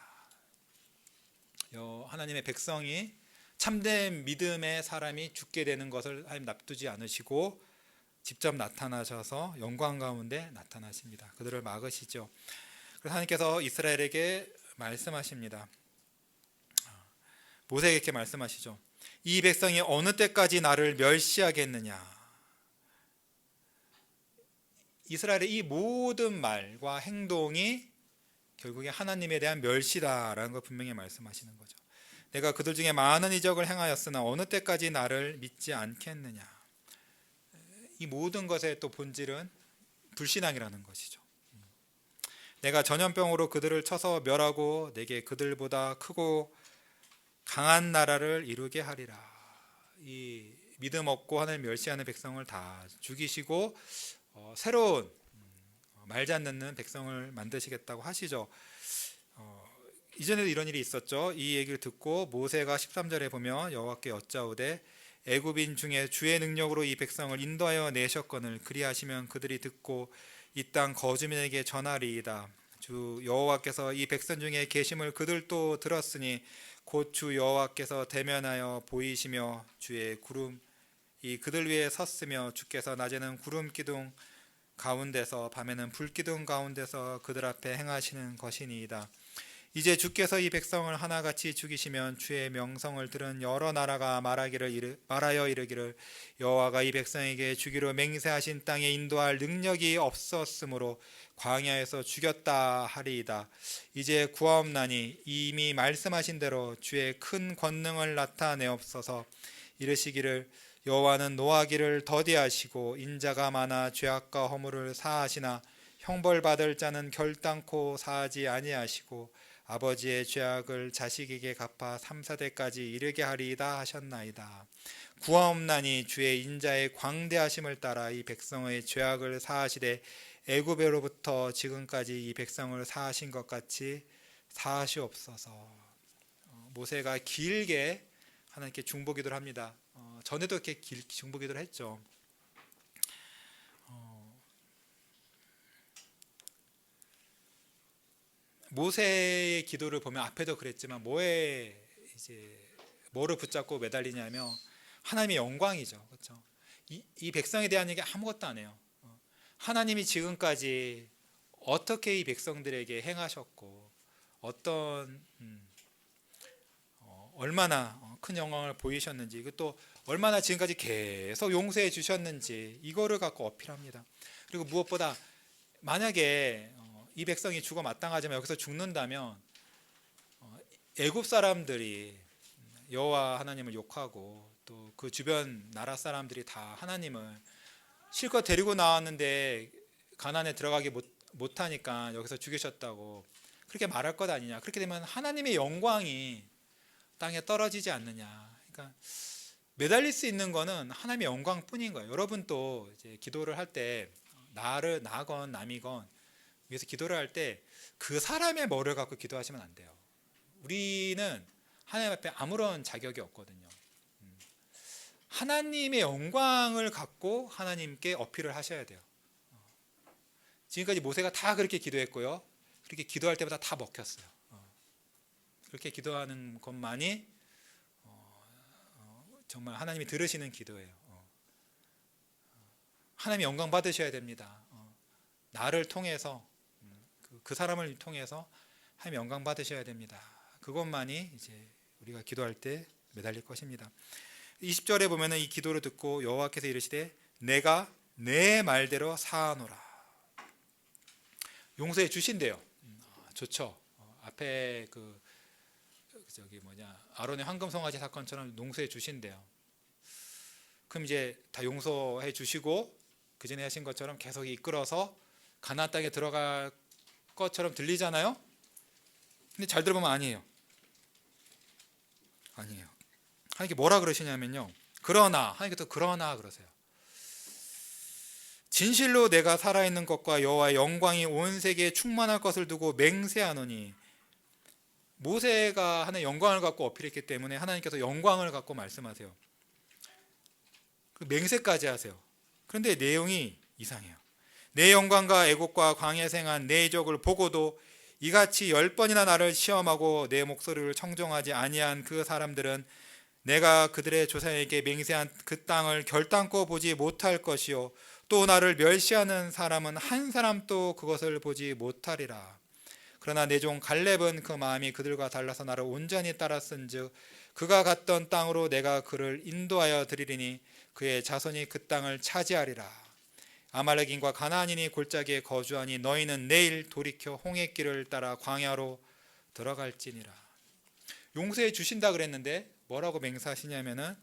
하나님의 백성이 참된 믿음의 사람이 죽게 되는 것을 하나님 납두지 않으시고 직접 나타나셔서 영광 가운데 나타나십니다. 그들을 막으시죠. 그래서 하나님께서 이스라엘에게 말씀하십니다. 모세에게 이렇게 말씀하시죠. 이 백성이 어느 때까지 나를 멸시하겠느냐. 이스라엘의 이 모든 말과 행동이 결국에 하나님에 대한 멸시다라는 걸 분명히 말씀하시는 거죠. 내가 그들 중에 많은 이적을 행하였으나 어느 때까지 나를 믿지 않겠느냐. 이 모든 것의 또 본질은 불신앙이라는 것이죠. 내가 전염병으로 그들을 쳐서 멸하고 내게 그들보다 크고 강한 나라를 이루게 하리라. 이 믿음 없고 하나님 멸시하는 백성을 다 죽이시고 새로운 말지 않는 백성을 만드시겠다고 하시죠. 이전에도 이런 일이 있었죠. 이 얘기를 듣고 모세가 13절에 보면 여호와께 여짜오되 애굽인 중에 주의 능력으로 이 백성을 인도하여 내셨거늘 그리하시면 그들이 듣고 이 땅 거주민에게 전하리이다. 주 여호와께서 이 백성 중에 계심을 그들도 들었으니 곧 주 여호와께서 대면하여 보이시며 주의 구름이 그들 위에 섰으며 주께서 낮에는 구름 기둥 가운데서 밤에는 불 기둥 가운데서 그들 앞에 행하시는 것이니이다. 이제 주께서 이 백성을 하나같이 죽이시면 주의 명성을 들은 여러 나라가 말하여 이르기를 여호와가 이 백성에게 주기로 맹세하신 땅에 인도할 능력이 없었으므로 광야에서 죽였다 하리이다. 이제 구하옵나니 이미 말씀하신 대로 주의 큰 권능을 나타내옵소서. 이르시기를 여호와는 노하기를 더디하시고 인자가 많아 죄악과 허물을 사하시나 형벌받을 자는 결단코 사하지 아니하시고 아버지의 죄악을 자식에게 갚아 3, 4대까지 이르게 하리이다 하셨나이다. 구하옵나니 주의 인자의 광대하심을 따라 이 백성의 죄악을 사하시되 애굽에로부터 지금까지 이 백성을 사하신 것 같이 사하시옵소서. 모세가 길게 하나님께 중보기도를 합니다. 전에도 이렇게 중보기도를 했죠. 모세의 기도를 보면 앞에도 그랬지만 뭐를 붙잡고 매달리냐면 하나님의 영광이죠. 그렇죠? 이 백성에 대한 얘기 아무것도 안 해요. 하나님이 지금까지 어떻게 이 백성들에게 행하셨고 얼마나 큰 영광을 보이셨는지 또 얼마나 지금까지 계속 용서해 주셨는지 이거를 갖고 어필합니다. 그리고 무엇보다 만약에 이 백성이 죽어 마땅하지만 여기서 죽는다면 애굽 사람들이 여호와 하나님을 욕하고 또 그 주변 나라 사람들이 다 하나님을 실컷 데리고 나왔는데 가나안에 들어가기 못하니까 여기서 죽이셨다고 그렇게 말할 것 아니냐. 그렇게 되면 하나님의 영광이 땅에 떨어지지 않느냐. 그러니까 매달릴 수 있는 거는 하나님의 영광뿐인 거예요. 여러분도 이제 기도를 할 때 나건 남이건 위해서 기도를 할 때 그 사람의 뭐를 갖고 기도하시면 안 돼요. 우리는 하나님 앞에 아무런 자격이 없거든요. 하나님의 영광을 갖고 하나님께 어필을 하셔야 돼요. 지금까지 모세가 다 그렇게 기도했고요. 그렇게 기도할 때마다 다 먹혔어요. 그렇게 기도하는 것만이 정말 하나님이 들으시는 기도예요. 하나님의 영광 받으셔야 됩니다. 나를 통해서 그 사람을 통해서 하나님 영광 받으셔야 됩니다. 그것만이 이제 우리가 기도할 때 매달릴 것입니다. 20절에 보면은 이 기도를 듣고 여호와께서 이르시되 내가 내 말대로 사하노라. 용서해 주신대요. 좋죠. 앞에 아론의 황금 송아지 사건처럼 용서해 주신대요. 그럼 이제 다 용서해 주시고 그 전에 하신 것처럼 계속 이끌어서 가나안 땅에 들어갈 것처럼 들리잖아요. 근데 잘 들어보면 아니에요. 하나님께 뭐라 그러시냐면요. 그러나 하나님께서 그러나 그러세요. 진실로 내가 살아있는 것과 여호와의 영광이 온 세계에 충만할 것을 두고 맹세하노니. 모세가 하나님의 영광을 갖고 어필했기 때문에 하나님께서 영광을 갖고 말씀하세요. 맹세까지 하세요. 그런데 내용이 이상해요. 내 영광과 애곡과 광야에 생한 내 이적을 보고도 이같이 10번이나 나를 시험하고 내 목소리를 청종하지 아니한 그 사람들은 내가 그들의 조상에게 맹세한 그 땅을 결단코 보지 못할 것이요 또 나를 멸시하는 사람은 한 사람도 그것을 보지 못하리라. 그러나 내 종 갈렙은 그 마음이 그들과 달라서 나를 온전히 따랐은즉 그가 갔던 땅으로 내가 그를 인도하여 드리리니 그의 자손이 그 땅을 차지하리라. 아말렉인과 가나안인이 골짜기에 거주하니 너희는 내일 돌이켜 홍해 길을 따라 광야로 들어갈지니라. 용서해 주신다 그랬는데 뭐라고 맹세하시냐면은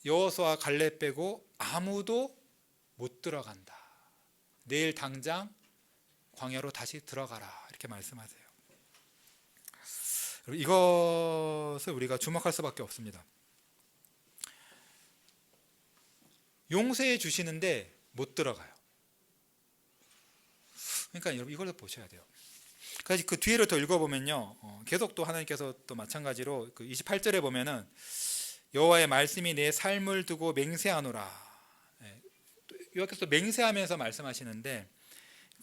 여호수아 갈렙 빼고 아무도 못 들어간다. 내일 당장 광야로 다시 들어가라. 이렇게 말씀하세요. 이것을 우리가 주목할 수밖에 없습니다. 용서해 주시는데 못 들어가요. 그러니까 여러분 이걸 보셔야 돼요. 그래서 그 뒤를 더 읽어보면요, 계속 또 하나님께서 또 마찬가지로 그 28절에 보면은 여호와의 말씀이 내 삶을 두고 맹세하노라. 여기서 맹세하면서 말씀하시는데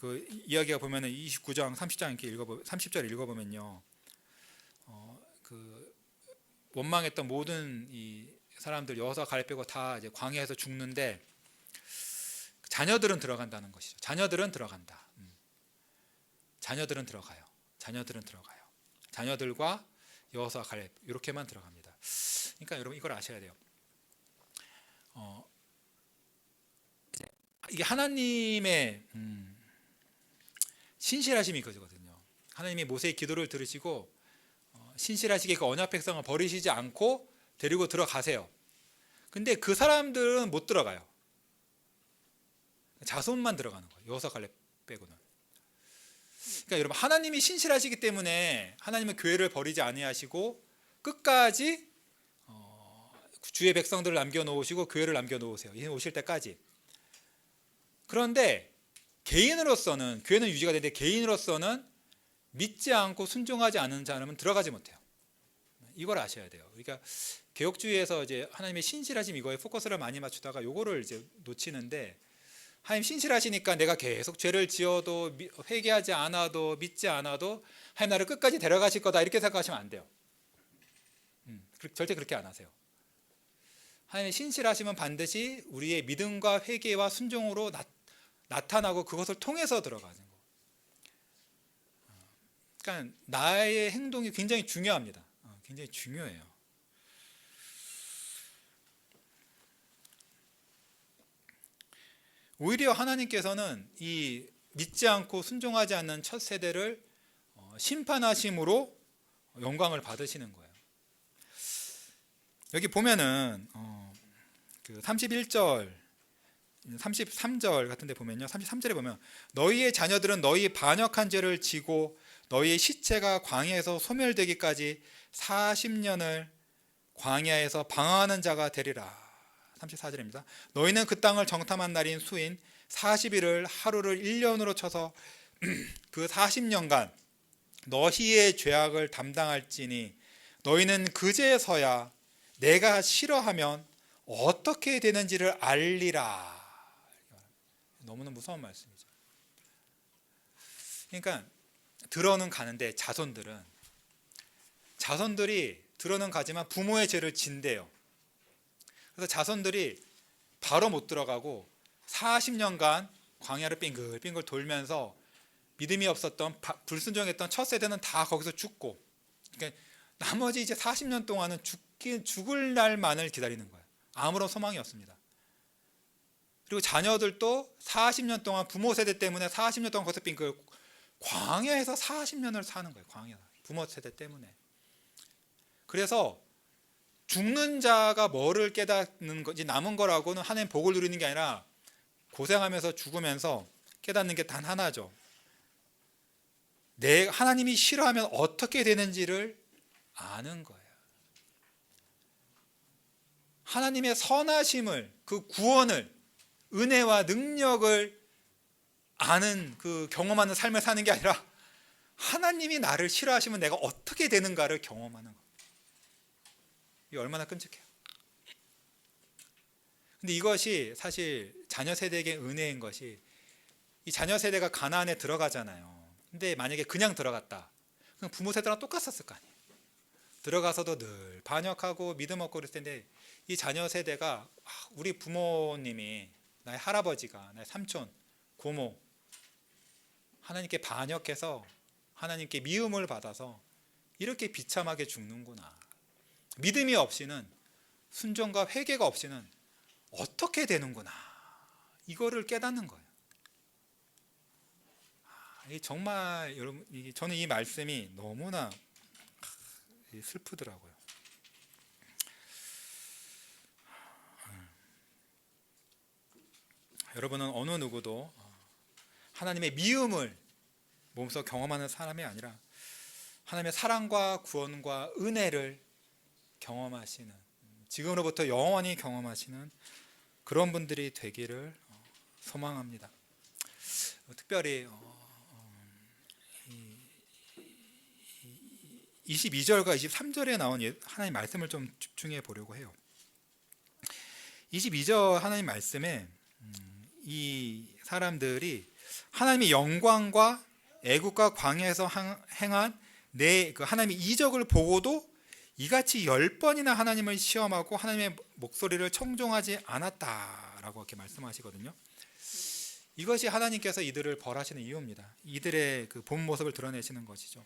그 이야기가 보면은 29장 30장 이렇게 30절 읽어보면요, 그 원망했던 모든 이 사람들 여호수아 갈렙 빼고 다 이제 광야에서 죽는데 자녀들은 들어간다는 것이죠. 자녀들은 들어간다. 자녀들은 들어가요. 자녀들은 들어가요. 자녀들과 여호수아 갈렙 이렇게만 들어갑니다. 그러니까 여러분 이걸 아셔야 돼요. 이게 하나님의 신실하심이 그거거든요. 하나님이 모세의 기도를 들으시고 신실하시게 그 언약 백성을 버리시지 않고 데리고 들어가세요. 근데 그 사람들은 못 들어가요. 자손만 들어가는 거예요. 여호수아 갈렙 빼고는. 그러니까 여러분 하나님이 신실하시기 때문에 하나님은 교회를 버리지 아니하시고 끝까지 주의 백성들을 남겨놓으시고 교회를 남겨놓으세요. 이제 오실 때까지. 그런데 개인으로서는 교회는 유지가 되는데 개인으로서는 믿지 않고 순종하지 않는 사람은 들어가지 못해요. 이걸 아셔야 돼요. 그러니까 개혁주의에서 이제 하나님의 신실하심 이거에 포커스를 많이 맞추다가 요거를 이제 놓치는데, 하나님 신실하시니까 내가 계속 죄를 지어도 회개하지 않아도 믿지 않아도 하나님 나를 끝까지 데려가실 거다 이렇게 생각하시면 안 돼요. 절대 그렇게 안 하세요. 하나님의 신실하심은 반드시 우리의 믿음과 회개와 순종으로 나타나고 그것을 통해서 들어가는 거. 그러니까 나의 행동이 굉장히 중요합니다. 굉장히 중요해요. 오히려 하나님께서는 이 믿지 않고 순종하지 않는 첫 세대를 심판하심으로 영광을 받으시는 거예요. 여기 보면은 그 31절, 33절 같은 데 보면요, 33절에 보면 너희의 자녀들은 너희 반역한 죄를 지고 너희의 시체가 광야에서 소멸되기까지 40년을 광야에서 방황하는 자가 되리라. 34절입니다. 너희는 그 땅을 정탐한 날인 수인 40일을 하루를 1년으로 쳐서 그 40년간 너희의 죄악을 담당할지니 너희는 그제서야 내가 싫어하면 어떻게 되는지를 알리라. 너무나 무서운 말씀이죠. 그러니까 들어는 가는데 자손들이 들어는 가지만 부모의 죄를 진대요. 그래서 자손들이 바로 못 들어가고 40년간 광야를 빙글빙글 돌면서 믿음이 없었던 불순종했던 첫 세대는 다 거기서 죽고, 그러니까 나머지 이제 40년 동안은 죽을 날만을 기다리는 거예요. 아무런 소망이 없습니다. 그리고 자녀들도 40년 동안 부모 세대 때문에 40년 동안 거기서 빙글 광야에서 40년을 사는 거예요. 광야 부모 세대 때문에. 그래서 죽는 자가 뭐를 깨닫는 거지, 남은 거라고는 하나님 복을 누리는 게 아니라 고생하면서 죽으면서 깨닫는 게 단 하나죠. 하나님이 싫어하면 어떻게 되는지를 아는 거예요. 하나님의 선하심을, 그 구원을, 은혜와 능력을 아는, 그 경험하는 삶을 사는 게 아니라 하나님이 나를 싫어하시면 내가 어떻게 되는가를 경험하는 거예요. 이게 얼마나 끔찍해요. 근데 이것이 사실 자녀 세대에게 은혜인 것이, 이 자녀 세대가 가나안에 들어가잖아요. 근데 만약에 그냥 들어갔다, 그럼 부모 세대랑 똑같았을 거 아니에요. 들어가서도 늘 반역하고 믿음 없고 그랬을 텐데, 이 자녀 세대가 우리 부모님이, 나의 할아버지가, 나의 삼촌, 고모 하나님께 반역해서 하나님께 미움을 받아서 이렇게 비참하게 죽는구나. 믿음이 없이는, 순종과 회개가 없이는 어떻게 되는구나. 이거를 깨닫는 거예요. 정말 여러분, 저는 이 말씀이 너무나 슬프더라고요. 여러분은 어느 누구도 하나님의 미움을 몸소 경험하는 사람이 아니라 하나님의 사랑과 구원과 은혜를 경험하시는, 지금으로부터 영원히 경험하시는 그런 분들이 되기를 소망합니다. 특별히 22절과 23절에 나온 하나님 말씀을 좀 집중해 보려고 해요. 22절 하나님 말씀에 이 사람들이 하나님의 영광과 애국과 광야에서 행한 그 하나님의 이적을 보고도 이같이 10번이나 하나님을 시험하고 하나님의 목소리를 청종하지 않았다라고 이렇게 말씀하시거든요. 이것이 하나님께서 이들을 벌하시는 이유입니다. 이들의 그 본 모습을 드러내시는 것이죠.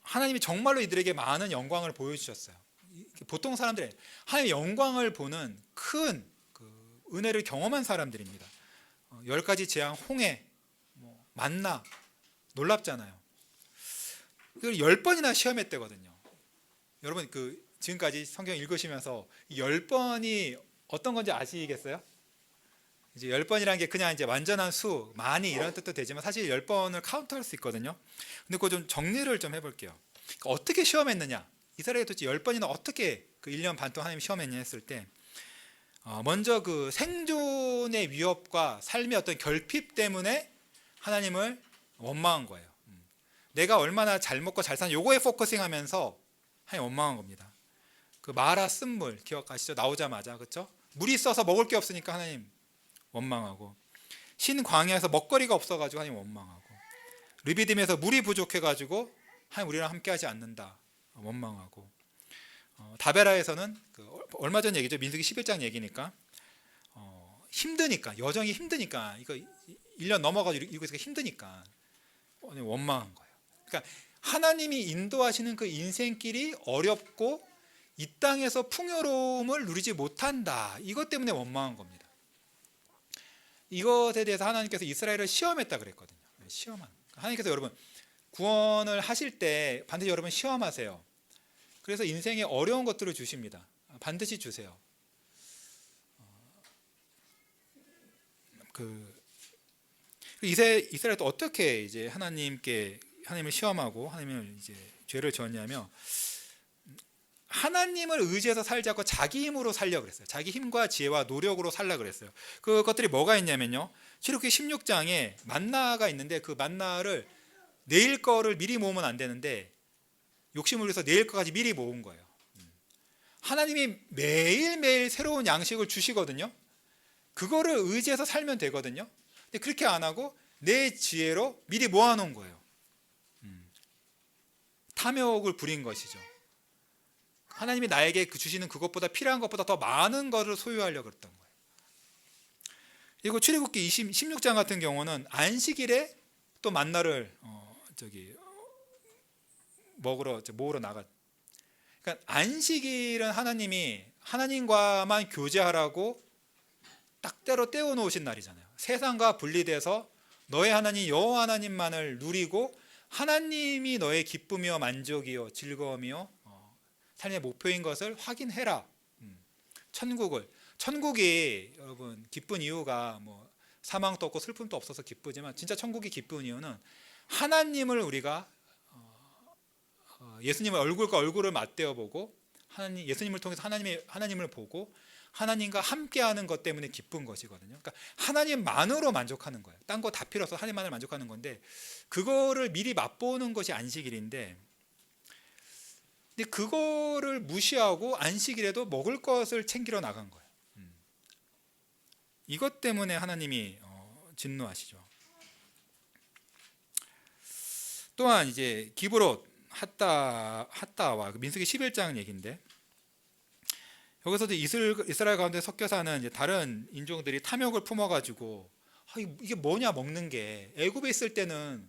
하나님이 정말로 이들에게 많은 영광을 보여주셨어요. 보통 사람들이 하나님의 영광을 보는 큰 그 은혜를 경험한 사람들입니다. 10가지 재앙, 홍해, 만나, 놀랍잖아요. 그걸 10번이나 시험했대거든요. 여러분 지금까지 성경 읽으시면서 10번이 어떤 건지 아시겠어요? 이제 10번이라는 게 그냥 이제 완전한 수, 많이 이런 뜻도 되지만 사실 10번을 카운트할 수 있거든요. 근데 그거 좀 정리를 좀 해볼게요. 그러니까 어떻게 시험했느냐? 이스라엘이 도대체 10번이나 어떻게 그 1년 반 동안 하나님 시험했냐 했을 때, 먼저 그 생존의 위협과 삶의 어떤 결핍 때문에 하나님을 원망한 거예요. 내가 얼마나 잘 먹고 잘 사는 요거에 포커싱하면서 하나님 원망한 겁니다. 그 마라 쓴물 기억하시죠? 나오자마자, 그렇죠? 물이 있어서 먹을 게 없으니까 하나님 원망하고, 신 광야에서 먹거리가 없어가지고 하나님 원망하고, 르비딤에서 물이 부족해가지고 하나님 우리랑 함께하지 않는다 원망하고, 다베라에서는 얼마 전 얘기죠. 민수기 11장 얘기니까 힘드니까, 여정이 힘드니까, 이거 1년 넘어가지고 이거 힘드니까 원망한 거예요. 그러니까 하나님이 인도하시는 그 인생길이 어렵고 이 땅에서 풍요로움을 누리지 못한다, 이것 때문에 원망한 겁니다. 이것에 대해서 하나님께서 이스라엘을 시험했다 그랬거든요. 시험한. 하나님께서 여러분 구원을 하실 때 반드시 여러분 시험하세요. 그래서 인생에 어려운 것들을 주십니다. 반드시 주세요. 이스라엘도 어떻게 이제 하나님을 시험하고 하나님을 이제 죄를 지었냐면, 하나님을 의지해서 살지 않고 자기 힘으로 살려 그랬어요. 자기 힘과 지혜와 노력으로 살라 그랬어요. 그것들이 뭐가 있냐면요, 출애굽기 16장에 만나가 있는데 그 만나를 내일 거를 미리 모으면 안 되는데 욕심을 내서 내일 거까지 미리 모은 거예요. 하나님이 매일매일 새로운 양식을 주시거든요. 그거를 의지해서 살면 되거든요. 근데 그렇게 안 하고 내 지혜로 미리 모아놓은 거예요. 탐욕을 부린 것이죠. 하나님이 나에게 주시는 그것보다 필요한 것보다 더 많은 것을 소유하려고 했던 거예요. 그리고 출애굽기 16장 같은 경우는 안식일에 또 만나를 모으러 나가. 그러니까 안식일은 하나님이 하나님과만 교제하라고 딱 때로 떼어 놓으신 날이잖아요. 세상과 분리돼서 너의 하나님 여호와 하나님만을 누리고 하나님이 너의 기쁨이요 만족이요 즐거움이요 삶의 목표인 것을 확인해라. 천국이 여러분 기쁜 이유가 사망도 없고 슬픔도 없어서 기쁘지만, 진짜 천국이 기쁜 이유는 하나님을 우리가 예수님의 얼굴과 얼굴을 맞대어 보고, 예수님을 통해서 하나님을 보고 하나님과 함께하는 것 때문에 기쁜 것이거든요. 그러니까 하나님만으로 만족하는 거예요. 딴 거 다 필요 없어 하나님만을 만족하는 건데, 그거를 미리 맛보는 것이 안식일인데, 근데 그거를 무시하고 안식일에도 먹을 것을 챙기러 나간 거예요. 이것 때문에 하나님이 진노하시죠. 또한 이제 기브롯 핫다와 민수기 11장 얘기인데, 여기서도 이스라엘 가운데 섞여 사는 이제 다른 인종들이 탐욕을 품어가지고 이게 뭐냐 먹는 게, 애굽에 있을 때는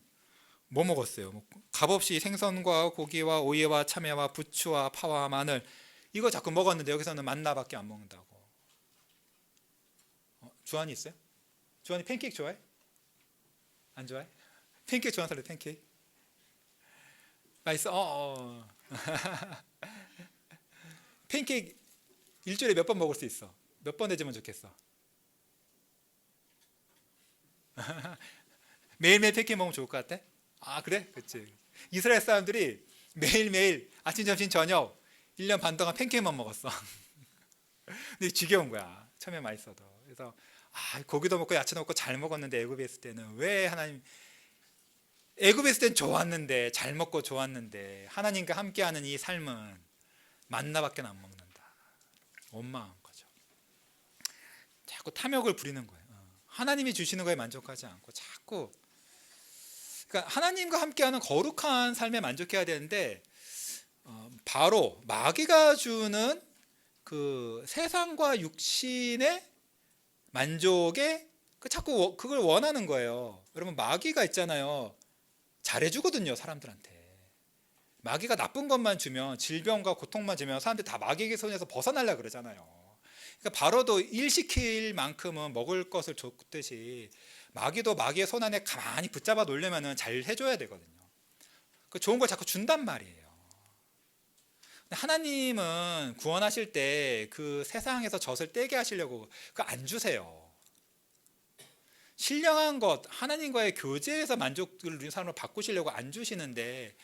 뭐 먹었어요? 값없이 생선과 고기와 오이와 참외와 부추와 파와 마늘 이거 자꾸 먹었는데 여기서는 만나밖에 안 먹는다고. 주한이 있어요? 주한이 팬케이크 좋아해? 안 좋아해? 팬케이크 좋아하는 사람 팬케이크? 맛있어? 팬케이크 일주일에 몇 번 먹을 수 있어? 몇 번 해주면 좋겠어? 매일매일 팬케이크 먹으면 좋을 것 같아? 아 그래? 그치. 이스라엘 사람들이 매일매일 아침 점심 저녁 1년 반 동안 팬케이크만 먹었어. 근데 지겨운 거야. 처음에 맛있어도. 그래서 고기도 먹고 야채도 먹고 잘 먹었는데 애굽에 있을 때는 왜 하나님, 애굽에 있을 땐 좋았는데, 잘 먹고 좋았는데 하나님과 함께하는 이 삶은 만나밖에 안 먹는다. 원망한 거죠. 자꾸 탐욕을 부리는 거예요. 하나님이 주시는 거에 만족하지 않고 자꾸, 그러니까 하나님과 함께하는 거룩한 삶에 만족해야 되는데 바로 마귀가 주는 그 세상과 육신의 만족에 자꾸 그걸 원하는 거예요. 여러분, 마귀가 있잖아요. 잘해주거든요, 사람들한테. 마귀가 나쁜 것만 주면, 질병과 고통만 주면 사람들이 다 마귀의 손에서 벗어나려고 그러잖아요. 그러니까 바로도 일시킬 만큼은 먹을 것을 줬듯이 마귀도 마귀의 손 안에 가만히 붙잡아 놓으려면 잘 해줘야 되거든요. 그 좋은 걸 자꾸 준단 말이에요. 하나님은 구원하실 때 그 세상에서 젖을 떼게 하시려고 그거 안 주세요. 신령한 것, 하나님과의 교제에서 만족을 누리는 사람을 바꾸시려고 안 주시는데,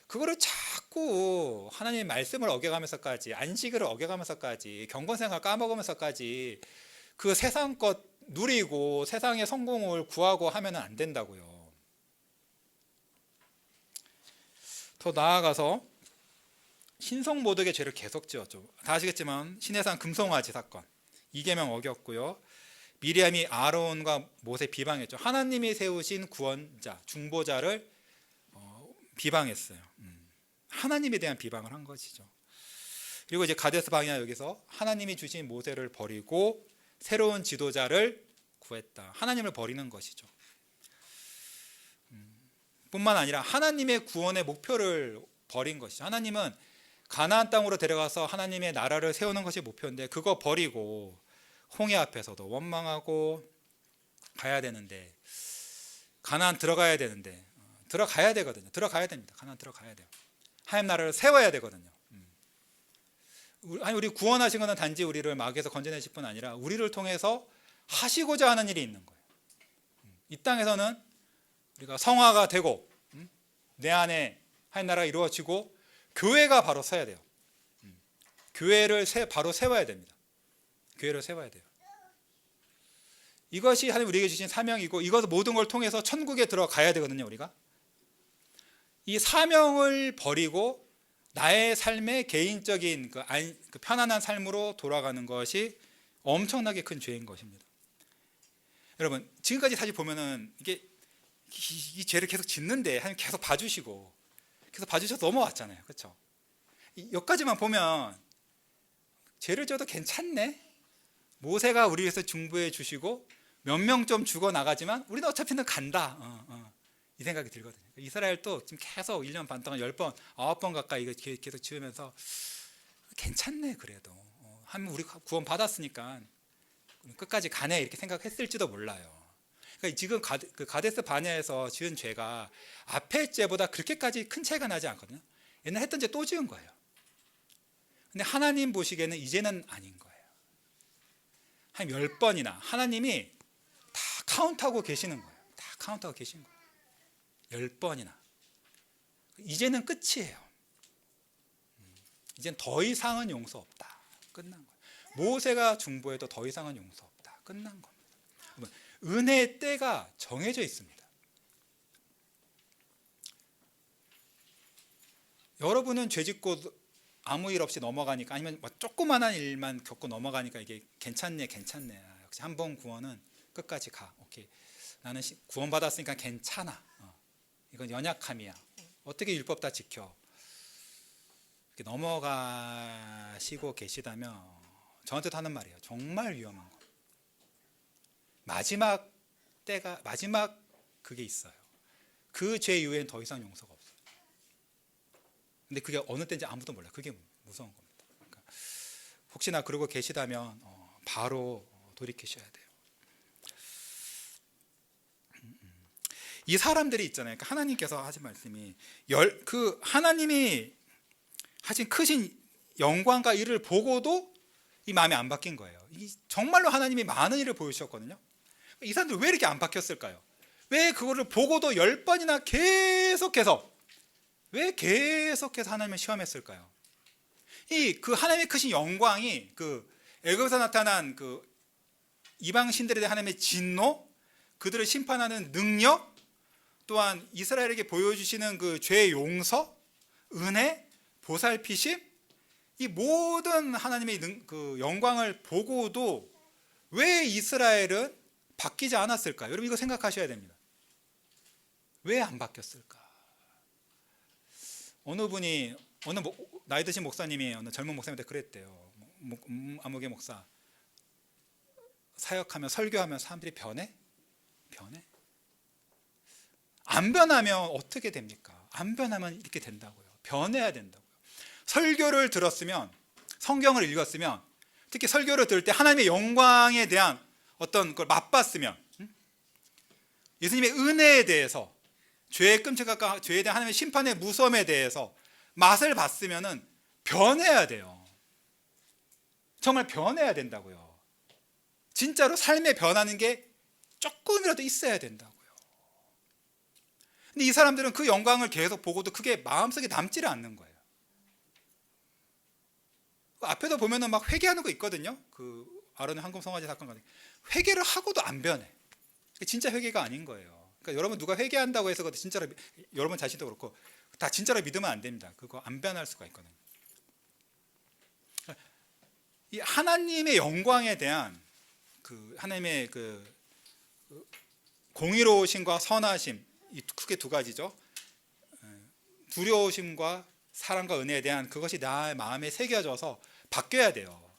그거를 자꾸 하나님의 말씀을 어겨가면서까지, 안식을 어겨가면서까지, 경건생활 까먹으면서까지 그 세상 것 누리고 세상의 성공을 구하고 하면 안 된다고요. 더 나아가서 신성모독의 죄를 계속 지었죠. 다 아시겠지만 신해산 금송아지 사건, 이계명 어겼고요. 미리암이 아론과 모세 비방했죠. 하나님이 세우신 구원자, 중보자를 비방했어요. 하나님에 대한 비방을 한 것이죠. 그리고 이제 가데스 바네아 여기서 하나님이 주신 모세를 버리고 새로운 지도자를 구했다. 하나님을 버리는 것이죠. 뿐만 아니라 하나님의 구원의 목표를 버린 것이죠. 하나님은 가나안 땅으로 데려가서 하나님의 나라를 세우는 것이 목표인데 그거 버리고 홍해 앞에서도 원망하고 가야 되는데, 가나안 들어가야 되는데, 들어가야 되거든요. 들어가야 됩니다. 가나안 들어가야 돼요. 하나님 나라를 세워야 되거든요. 우리 구원하신 것은 단지 우리를 마귀에서 건져내실 뿐 아니라 우리를 통해서 하시고자 하는 일이 있는 거예요. 이 땅에서는 우리가 성화가 되고 내 안에 하나님 나라가 이루어지고 교회가 바로 서야 돼요. 교회를 바로 세워야 됩니다. 교회를 세워야 돼요. 이것이 하나님 우리에게 주신 사명이고, 이것을 모든 걸 통해서 천국에 들어가야 되거든요. 우리가 이 사명을 버리고 나의 삶의 개인적인 그 편안한 삶으로 돌아가는 것이 엄청나게 큰 죄인 것입니다. 여러분, 지금까지 사실 보면은 이 죄를 계속 짓는데 하나님 계속 봐주시고 계속 봐주셔서 넘어왔잖아요. 그렇죠? 여기까지만 보면 죄를 져도 괜찮네. 모세가 우리 위해서 중보해 주시고 몇 명 좀 죽어 나가지만 우리는 어차피는 간다. 이 생각이 들거든요. 이스라엘도 지금 계속 1년 반 동안 10번, 9번 가까이 이거 계속 지으면서 괜찮네. 그래도 하면 우리 구원 받았으니까 끝까지 가네 이렇게 생각했을지도 몰라요. 그러니까 지금 가데스 바네아에서 지은 죄가 앞의 죄보다 그렇게까지 큰 차이가 나지 않거든요. 옛날 했던 죄 또 지은 거예요. 근데 하나님 보시기에는 이제는 아닌 거예요. 한 10번이나 하나님이 다 카운트하고 계시는 거예요. 다 카운트하고 계신 거예요. 10번이나. 이제는 끝이에요. 이젠 더 이상은 용서 없다. 끝난 거예요. 모세가 중보해도 더 이상은 용서 없다. 끝난 겁니다. 은혜의 때가 정해져 있습니다. 여러분은 죄짓고 아무 일 없이 넘어가니까, 아니면 조그마한 일만 겪고 넘어가니까 이게 괜찮네. 역시 한 번 구원은 끝까지 가. 오케이. 나는 구원 받았으니까 괜찮아. 이건 연약함이야. 어떻게 율법 다 지켜? 이렇게 넘어가시고 계시다면 저한테도 하는 말이에요. 정말 위험한 거. 마지막 그게 있어요. 그 죄 이후엔 더 이상 용서가 없어요. 근데 그게 어느 때인지 아무도 몰라요. 그게 무서운 겁니다. 그러니까 혹시나 그러고 계시다면 바로 돌이키셔야 돼요. 이 사람들이 있잖아요. 그러니까 하나님께서 하신 말씀이 그 하나님이 하신 크신 영광과 일을 보고도 이 마음이 안 바뀐 거예요. 정말로 하나님이 많은 일을 보여주셨거든요. 이 사람들 왜 이렇게 안 바뀌었을까요? 왜 그거를 보고도 10번이나 계속해서 왜 계속해서 하나님을 시험했을까요? 그 하나님의 크신 영광이 그 애굽에서 나타난 그 이방 신들에 대한 하나님의 진노, 그들을 심판하는 능력, 또한 이스라엘에게 보여주시는 그 죄의 용서, 은혜, 보살피심, 이 모든 하나님의 그 영광을 보고도 왜 이스라엘은 바뀌지 않았을까? 여러분 이거 생각하셔야 됩니다. 왜 안 바뀌었을까? 어느 분이 나이 드신 목사님이 어느 젊은 목사님한테 그랬대요. 아무개 목사, 사역하며 설교하면 사람들이 변해? 안 변하면 어떻게 됩니까? 안 변하면 이렇게 된다고요. 변해야 된다고요. 설교를 들었으면, 성경을 읽었으면, 특히 설교를 들을 때 하나님의 영광에 대한 어떤 걸 맛봤으면, 예수님의 은혜에 대해서, 죄의 끔찍함과 죄에 대한 하나님의 심판의 무서움에 대해서 맛을 봤으면은 변해야 돼요. 정말 변해야 된다고요. 진짜로 삶에 변하는 게 조금이라도 있어야 된다고요. 근데 이 사람들은 그 영광을 계속 보고도 그게 마음속에 남지를 않는 거예요. 앞에도 보면은 막 회개하는 거 있거든요. 그 아론의 황금 송아지 사건 같은 회개를 하고도 안 변해. 진짜 회개가 아닌 거예요. 그러니까 여러분 누가 회개한다고 해서 진짜로 여러분 자신도 그렇고 다 진짜로 믿으면 안 됩니다. 그거 안 변할 수가 있거든요. 이 하나님의 영광에 대한 그 하나님의 그 공의로우심과 선하심, 이 크게 두 가지죠. 두려우심과 사랑과 은혜에 대한 그것이 나의 마음에 새겨져서 바뀌어야 돼요.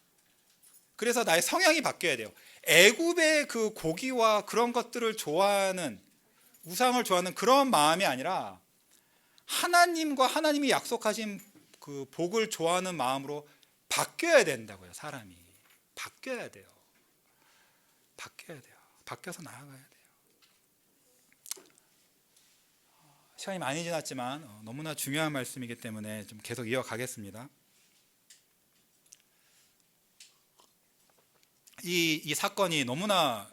그래서 나의 성향이 바뀌어야 돼요. 애굽의 그 고기와 그런 것들을 좋아하는, 우상을 좋아하는 그런 마음이 아니라 하나님과 하나님이 약속하신 그 복을 좋아하는 마음으로 바뀌어야 된다고요. 사람이 바뀌어야 돼요. 바뀌어서 나아가야 돼요. 시간이 많이 지났지만 너무나 중요한 말씀이기 때문에 좀 계속 이어가겠습니다. 이 사건이 너무나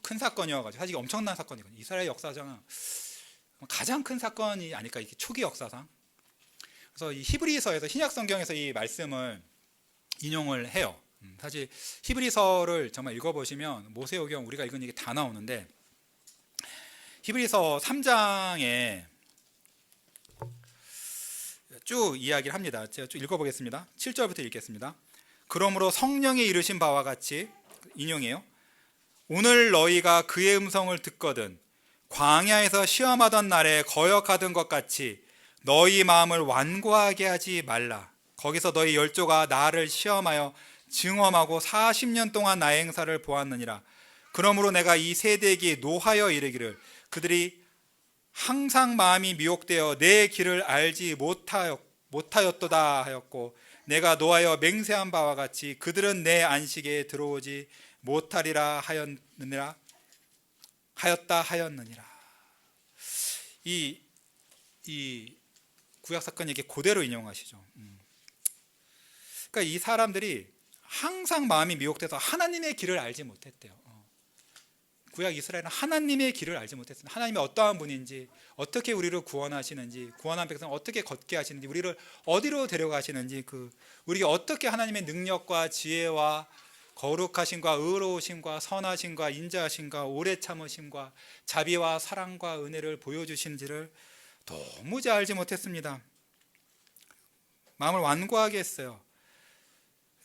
큰 사건이어가지고 사실 엄청난 사건이거든요. 이스라엘 역사상 가장 큰 사건이 아닐까, 이게 초기 역사상. 그래서 이 히브리서에서 신약 성경에서 이 말씀을 인용을 해요. 사실 히브리서를 정말 읽어보시면 모세오경 우리가 읽은 얘기 다 나오는데, 히브리서 3장에 쭉 이야기를 합니다. 제가 쭉 읽어보겠습니다. 7절부터 읽겠습니다. 그러므로 성령이 이르신 바와 같이, 인용이에요. 오늘 너희가 그의 음성을 듣거든 광야에서 시험하던 날에 거역하던 것 같이 너희 마음을 완고하게 하지 말라. 거기서 너희 열조가 나를 시험하여 증험하고 40년 동안 나의 행사를 보았느니라. 그러므로 내가 이 세대에게 노하여 이르기를 그들이 항상 마음이 미혹되어 내 길을 알지 못하였도다 하였고, 내가 노하여 맹세한 바와 같이 그들은 내 안식에 들어오지 못하리라 하였느니라. 이 구약 사건 얘기 그대로 인용하시죠. 그러니까 이 사람들이 항상 마음이 미혹돼서 하나님의 길을 알지 못했대요. 구약 이스라엘은 하나님의 길을 알지 못했습니다. 하나님이 어떠한 분인지, 어떻게 우리를 구원하시는지, 구원한 백성을 어떻게 걷게 하시는지, 우리를 어디로 데려가시는지, 우리가 어떻게 하나님의 능력과 지혜와 거룩하심과 의로우심과 선하심과 인자하심과 오래 참으심과 자비와 사랑과 은혜를 보여주시는지를 도무지 알지 못했습니다. 마음을 완고하게 했어요.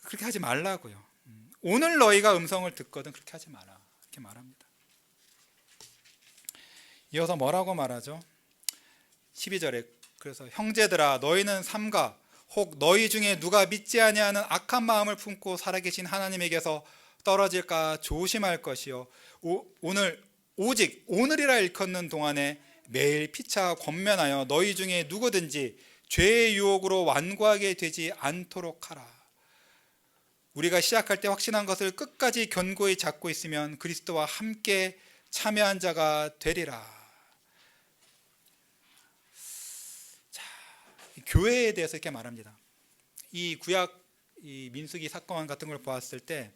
그렇게 하지 말라고요. 오늘 너희가 음성을 듣거든 그렇게 하지 마라, 이렇게 말합니다. 이어서 뭐라고 말하죠? 12절에 그래서 형제들아 너희는 삼가 혹 너희 중에 누가 믿지 아니하는 악한 마음을 품고 살아계신 하나님에게서 떨어질까 조심할 것이요, 오직 오늘이라 일컫는 동안에 매일 피차 권면하여 너희 중에 누구든지 죄의 유혹으로 완고하게 되지 않도록 하라. 우리가 시작할 때 확신한 것을 끝까지 견고히 잡고 있으면 그리스도와 함께 참여한 자가 되리라. 자, 교회에 대해서 이렇게 말합니다. 이 구약 이 민수기 사건 같은 걸 보았을 때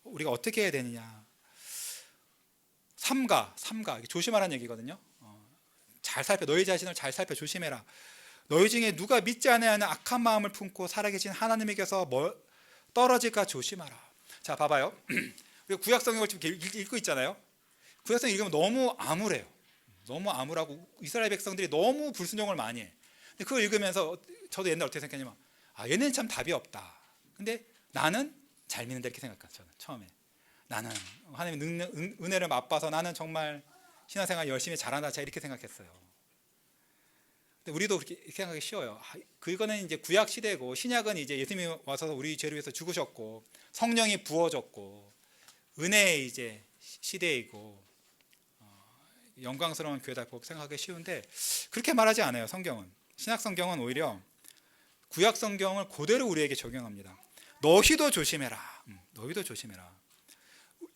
우리가 어떻게 해야 되느냐. 삼가 조심하라는 얘기거든요. 너희 자신을 잘 살펴 조심해라. 너희 중에 누가 믿지 않아야 하는 악한 마음을 품고 살아계신 하나님에게서 떨어질까 조심하라. 자, 봐봐요. 우리가 구약성경을 지금 읽고 있잖아요. 구약성경 읽으면 너무 암울해요. 너무 암울하고 이스라엘 백성들이 너무 불순종을 많이 해. 근데 그걸 읽으면서 저도 옛날에 어떻게 생각했냐면, 얘는 참 답이 없다. 근데 나는 잘 믿는다 이렇게 생각했어요. 저는 처음에 나는 하나님의 은혜를 맛봐서 나는 정말 신앙생활 열심히 잘한다, 제가 이렇게 생각했어요. 근데 우리도 그렇게 생각하기 쉬워요. 그거는 이제 구약 시대고, 신약은 이제 예수님이 와서 우리 죄를 위해서 죽으셨고 성령이 부어졌고 은혜의 이제 시대이고 영광스러운 교회다 생각하기 쉬운데, 그렇게 말하지 않아요. 성경은, 신약 성경은 오히려 구약 성경을 그대로 우리에게 적용합니다. 너희도 조심해라. 너희도 조심해라.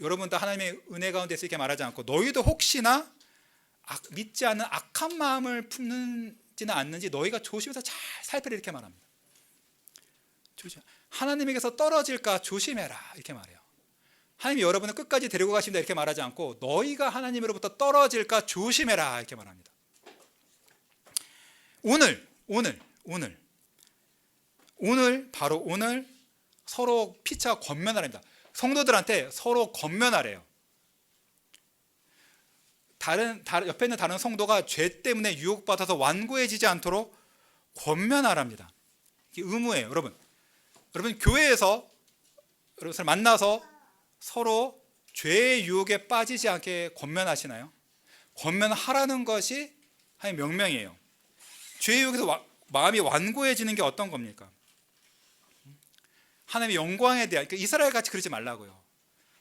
여러분도 하나님의 은혜 가운데서 이렇게 말하지 않고 너희도 혹시나 믿지 않는 악한 마음을 품는지는 않는지 너희가 조심해서 잘 살피라 이렇게 말합니다. 하나님에게서 떨어질까 조심해라 이렇게 말해요. 하나님이 여러분을 끝까지 데리고 가신다 이렇게 말하지 않고 너희가 하나님으로부터 떨어질까 조심해라 이렇게 말합니다. 바로 오늘 서로 피차 권면하랍니다. 성도들한테 서로 권면하래요. 옆에 있는 다른 성도가 죄 때문에 유혹받아서 완고해지지 않도록 권면하랍니다. 이게 의무예요. 여러분 교회에서 여러분을 만나서 서로 죄의 유혹에 빠지지 않게 권면하시나요? 권면하라는 것이 하나님의 명령이에요. 죄의 유혹에서 마음이 완고해지는 게 어떤 겁니까? 하나님의 영광에 대한, 그러니까 이스라엘 같이 그러지 말라고요.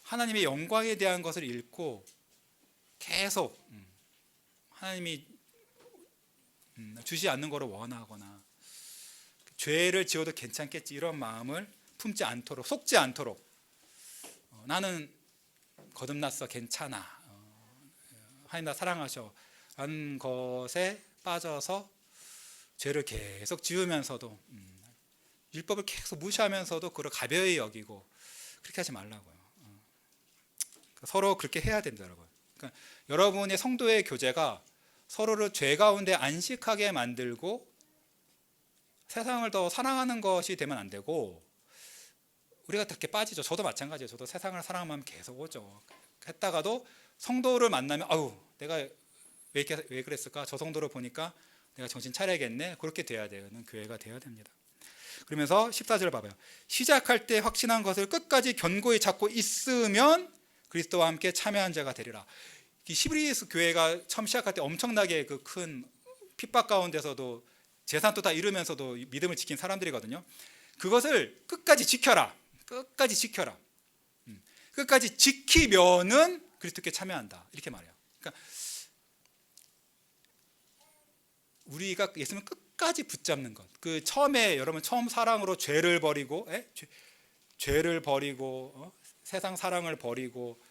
하나님의 영광에 대한 것을 읽고 계속 하나님이 주지 않는 것을 원하거나 죄를 지어도 괜찮겠지 이런 마음을 품지 않도록, 속지 않도록, 나는 거듭났어 괜찮아, 하나님 나 사랑하셔 라는 것에 빠져서 죄를 계속 지으면서도 율법을 계속 무시하면서도 그걸 가벼이 여기고 그렇게 하지 말라고요. 서로 그렇게 해야 된다고요. 그러니까 여러분의 성도의 교제가 서로를 죄 가운데 안식하게 만들고 세상을 더 사랑하는 것이 되면 안 되고, 우리가 그렇게 빠지죠. 저도 마찬가지예요. 저도 세상을 사랑하면 계속 오죠. 했다가도 성도를 만나면 내가 왜 그랬을까? 저 성도를 보니까 내가 정신 차려야겠네. 그렇게 돼야 되는 교회가 돼야 됩니다. 그러면서 14절을 봐봐요. 시작할 때 확신한 것을 끝까지 견고히 잡고 있으면 그리스도와 함께 참여한 자가 되리라. 히브리 교회가 처음 시작할 때 엄청나게 그 큰 핍박 가운데서도 재산도 다 잃으면서도 믿음을 지킨 사람들이거든요. 그것을 끝까지 지켜라. 끝까지 지켜라. 끝까지 지키면은 그리스도께 참여한다. 이렇게 말해요. 그러니까 우리가 예수님을 끝까지 붙잡는 것. 그 처음에 여러분 처음 사랑으로 죄를 버리고 세상 사랑을 버리고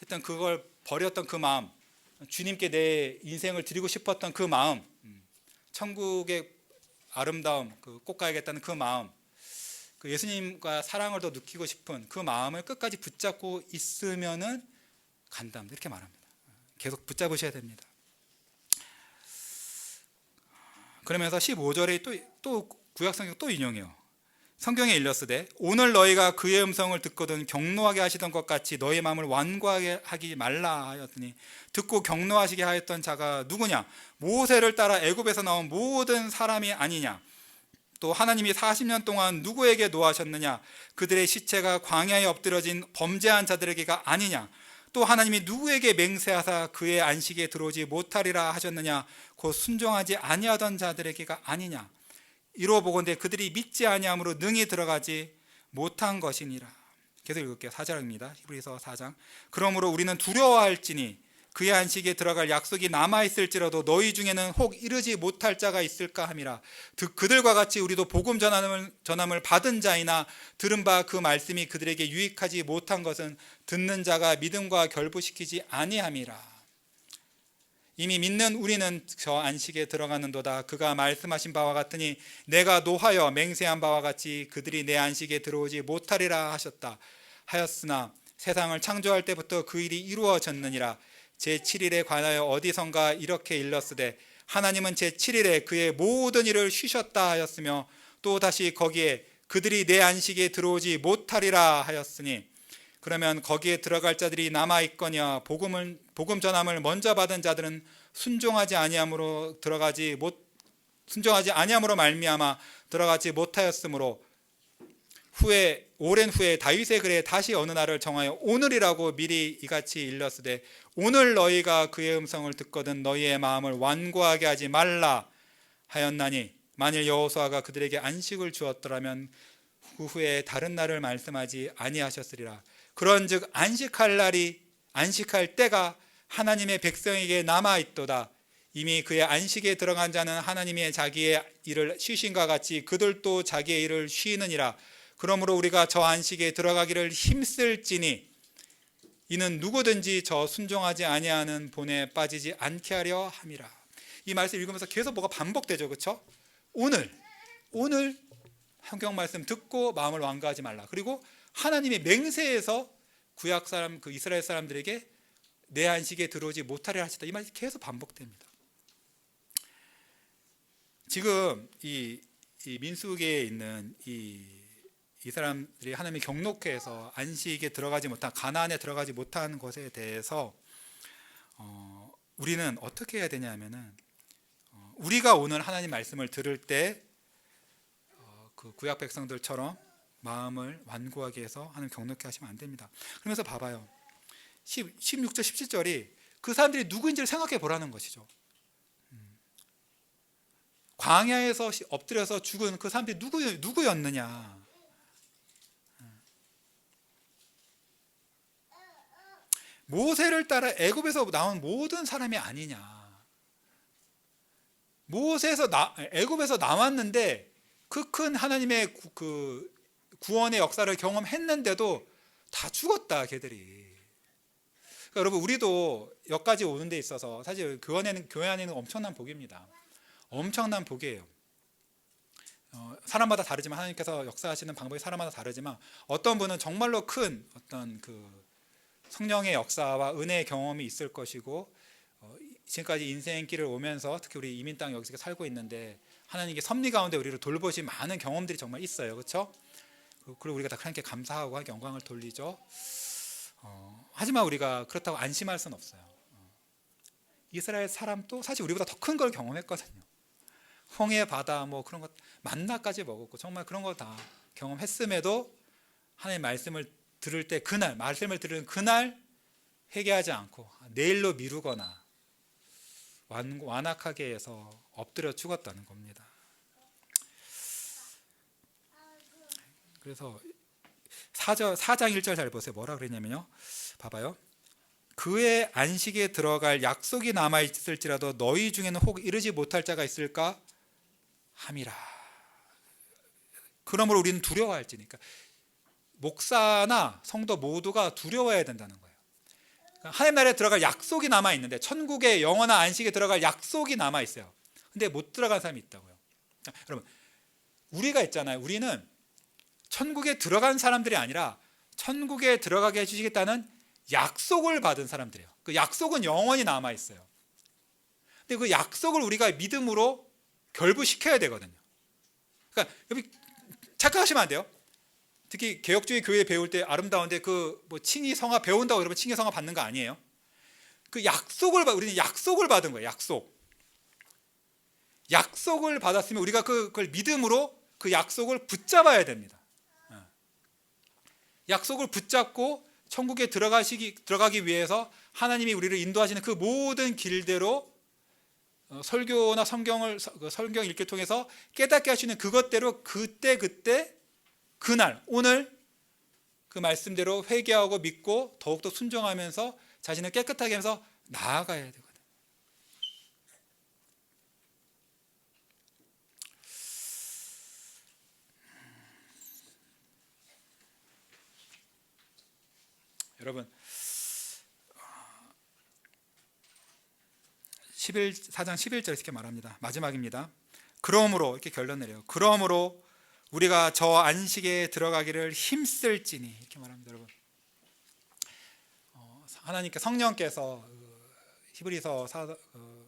했던 그걸 버렸던 그 마음, 주님께 내 인생을 드리고 싶었던 그 마음, 천국의 아름다움, 그 꼭 가야겠다는 그 마음, 그 예수님과 사랑을 더 느끼고 싶은 그 마음을 끝까지 붙잡고 있으면은 간답니다. 이렇게 말합니다. 계속 붙잡으셔야 됩니다. 그러면서 15절에 또 구약성경 또 인용해요. 성경에 일렀으되 오늘 너희가 그의 음성을 듣거든 경노하게 하시던 것 같이 너희 마음을 완고하게 하기 말라 하였더니, 듣고 경노하시게 하였던 자가 누구냐? 모세를 따라 애굽에서 나온 모든 사람이 아니냐? 또 하나님이 40년 동안 누구에게 노하셨느냐? 그들의 시체가 광야에 엎드려진 범죄한 자들에게가 아니냐? 또 하나님이 누구에게 맹세하사 그의 안식에 들어오지 못하리라 하셨느냐? 곧 순종하지 아니하던 자들에게가 아니냐? 이로 보건대 그들이 믿지 아니함으로 능히 들어가지 못한 것이니라. 계속 읽을게요. 4절입니다. 히브리서 4장. 그러므로 우리는 두려워할지니 그의 안식에 들어갈 약속이 남아있을지라도 너희 중에는 혹 이르지 못할 자가 있을까 함이라. 그들과 같이 우리도 복음 전함을 받은 자이나 들은 바 그 말씀이 그들에게 유익하지 못한 것은 듣는 자가 믿음과 결부시키지 아니함이라. 이미 믿는 우리는 저 안식에 들어가는도다. 그가 말씀하신 바와 같으니 내가 노하여 맹세한 바와 같이 그들이 내 안식에 들어오지 못하리라 하였으나 세상을 창조할 때부터 그 일이 이루어졌느니라. 제7일에 관하여 어디선가 이렇게 일렀으되 하나님은 제7일에 그의 모든 일을 쉬셨다 하였으며 또 다시 거기에 그들이 내 안식에 들어오지 못하리라 하였으니 그러면 거기에 들어갈 자들이 남아 있거냐 복음 전함을 먼저 받은 자들은 순종하지 아니함으로 말미암아 들어가지 못하였으므로 오랜 후에 다윗의 글에 다시 어느 날을 정하여 오늘이라고 미리 이같이 일렀으되 오늘 너희가 그의 음성을 듣거든 너희의 마음을 완고하게 하지 말라 하였나니 만일 여호수아가 그들에게 안식을 주었더라면 그 후에 다른 날을 말씀하지 아니하셨으리라. 그런즉 안식할 때가 하나님의 백성에게 남아 있도다. 이미 그의 안식에 들어간 자는 하나님의 자기의 일을 쉬신과 같이 그들도 자기의 일을 쉬느니라. 그러므로 우리가 저 안식에 들어가기를 힘쓸지니 이는 누구든지 저 순종하지 아니하는 본에 빠지지 않게 하려 함이라. 이 말씀 읽으면서 계속 뭐가 반복되죠, 그렇죠? 오늘 성경 말씀 듣고 마음을 완고하지 말라. 그리고 하나님의 맹세에서 구약 사람 그 이스라엘 사람들에게 내 안식에 들어오지 못하리라 하셨다. 이 말이 계속 반복됩니다. 지금 이 민수기에 있는 이 사람들이 하나님의 경록회에서 안식에 들어가지 못한 가나안에 들어가지 못한 것에 대해서 우리는 어떻게 해야 되냐면은 우리가 오늘 하나님 말씀을 들을 때 그 구약 백성들처럼 마음을 완고하게 해서 하나님 경록케 하시면 안 됩니다. 그러면서 봐봐요. 16절 17절이 그 사람들이 누구인지를 생각해 보라는 것이죠. 광야에서 엎드려서 죽은 그 사람들이 누구였느냐. 모세를 따라 애굽에서 나온 모든 사람이 아니냐. 애굽에서 나왔는데 그 큰 하나님의 그 구원의 역사를 경험했는데도 다 죽었다, 걔들이. 그러니까 여러분, 우리도 여기까지 오는 데 있어서 사실 교회 안에는 엄청난 복입니다. 엄청난 복이에요. 사람마다 다르지만 하나님께서 역사하시는 방법이 사람마다 다르지만 어떤 분은 정말로 큰 어떤 그 성령의 역사와 은혜의 경험이 있을 것이고 지금까지 인생길을 오면서 특히 우리 이민 땅 여기서 살고 있는데 하나님께 섭리 가운데 우리를 돌보신 많은 경험들이 정말 있어요, 그렇죠? 그리고 우리가 다 하나님께 감사하고 영광을 돌리죠. 하지만 우리가 그렇다고 안심할 수는 없어요. 이스라엘 사람도 사실 우리보다 더 큰 걸 경험했거든요. 홍해 바다 뭐 그런 것 만나까지 먹었고 정말 그런 거 다 경험했음에도 하나님 말씀을 들을 때 말씀을 들은 그날 회개하지 않고 내일로 미루거나 완악하게 해서 엎드려 죽었다는 겁니다. 그래서 4장 1절 잘 보세요. 뭐라 그랬냐면요. 봐봐요. 그의 안식에 들어갈 약속이 남아있을지라도 너희 중에는 혹 이르지 못할 자가 있을까 함이라. 그러므로 우리는 두려워할지니까. 목사나 성도 모두가 두려워해야 된다는 거예요. 하나님 나라에 들어갈 약속이 남아있는데 천국의 영원한 안식에 들어갈 약속이 남아있어요. 근데 못 들어간 사람이 있다고요. 여러분, 우리가 있잖아요. 우리는 천국에 들어간 사람들이 아니라 천국에 들어가게 해주시겠다는 약속을 받은 사람들이에요. 그 약속은 영원히 남아있어요. 근데 그 약속을 우리가 믿음으로 결부시켜야 되거든요. 그러니까 여기 착각하시면 안 돼요. 특히 개혁주의 교회 배울 때 아름다운데 그 뭐 칭의 성화 배운다고 여러분 칭의 성화 받는 거 아니에요. 그 우리는 약속을 받은 거예요. 약속을 받았으면 우리가 그걸 믿음으로 그 약속을 붙잡아야 됩니다. 약속을 붙잡고 천국에 들어가기 위해서 하나님이 우리를 인도하시는 그 모든 길대로 설교나 성경 읽기를 통해서 깨닫게 하시는 그것대로 그때 그날 오늘 그 말씀대로 회개하고 믿고 더욱더 순종하면서 자신을 깨끗하게 하면서 나아가야 되거든요. 여러분 4장 11절 이렇게 말합니다. 마지막입니다. 그러므로 이렇게 결론 내려요. 그러므로 우리가 저 안식에 들어가기를 힘쓸지니 이렇게 말합니다. 여러분, 하나님께 성령께서 히브리서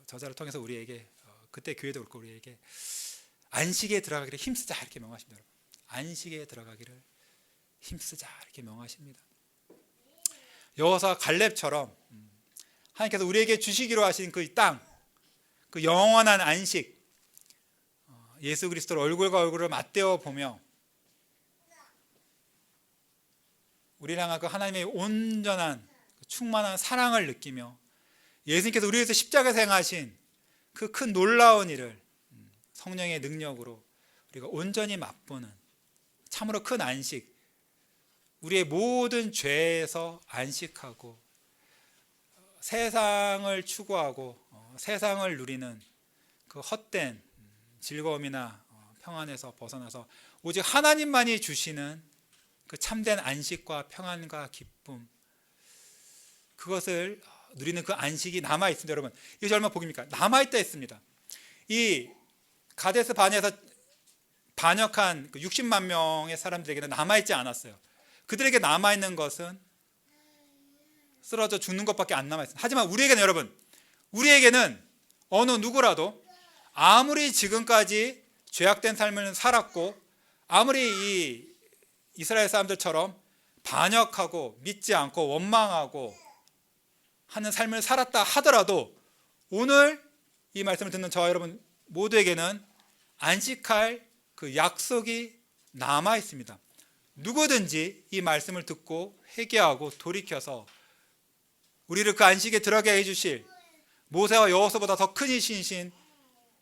저자를 통해서 우리에게 그때 교회도 그렇고 우리에게 안식에 들어가기를 힘쓰자 이렇게 명하십니다. 여러분. 안식에 들어가기를 힘쓰자 이렇게 명하십니다. 여호수아 갈렙처럼 하나님께서 우리에게 주시기로 하신 그 땅, 그 영원한 안식, 예수 그리스도를 얼굴과 얼굴을 맞대어 보며 우리를 향한 그 하나님의 온전한 충만한 사랑을 느끼며 예수님께서 우리 위해서 십자가 행하신 그 큰 놀라운 일을 성령의 능력으로 우리가 온전히 맛보는 참으로 큰 안식, 우리의 모든 죄에서 안식하고 세상을 추구하고 세상을 누리는 그 헛된 즐거움이나 평안에서 벗어나서 오직 하나님만이 주시는 그 참된 안식과 평안과 기쁨, 그것을 누리는 그 안식이 남아 있습니다. 여러분, 이것이 얼마나 복입니까? 남아 있다 했습니다. 이 가데스 바네에서 반역한 그 60만 명의 사람들에게는 남아 있지 않았어요. 그들에게 남아 있는 것은 쓰러져 죽는 것밖에 안 남아 있습니다. 하지만 우리에게는, 여러분, 우리에게는 어느 누구라도 아무리 지금까지 죄악된 삶을 살았고 아무리 이 이스라엘 사람들처럼 반역하고 믿지 않고 원망하고 하는 삶을 살았다 하더라도 오늘 이 말씀을 듣는 저와 여러분 모두에게는 안식할 그 약속이 남아 있습니다. 누구든지 이 말씀을 듣고 회개하고 돌이켜서 우리를 그 안식에 들어가게 해주실 모세와 여호수아보다 더 큰 이신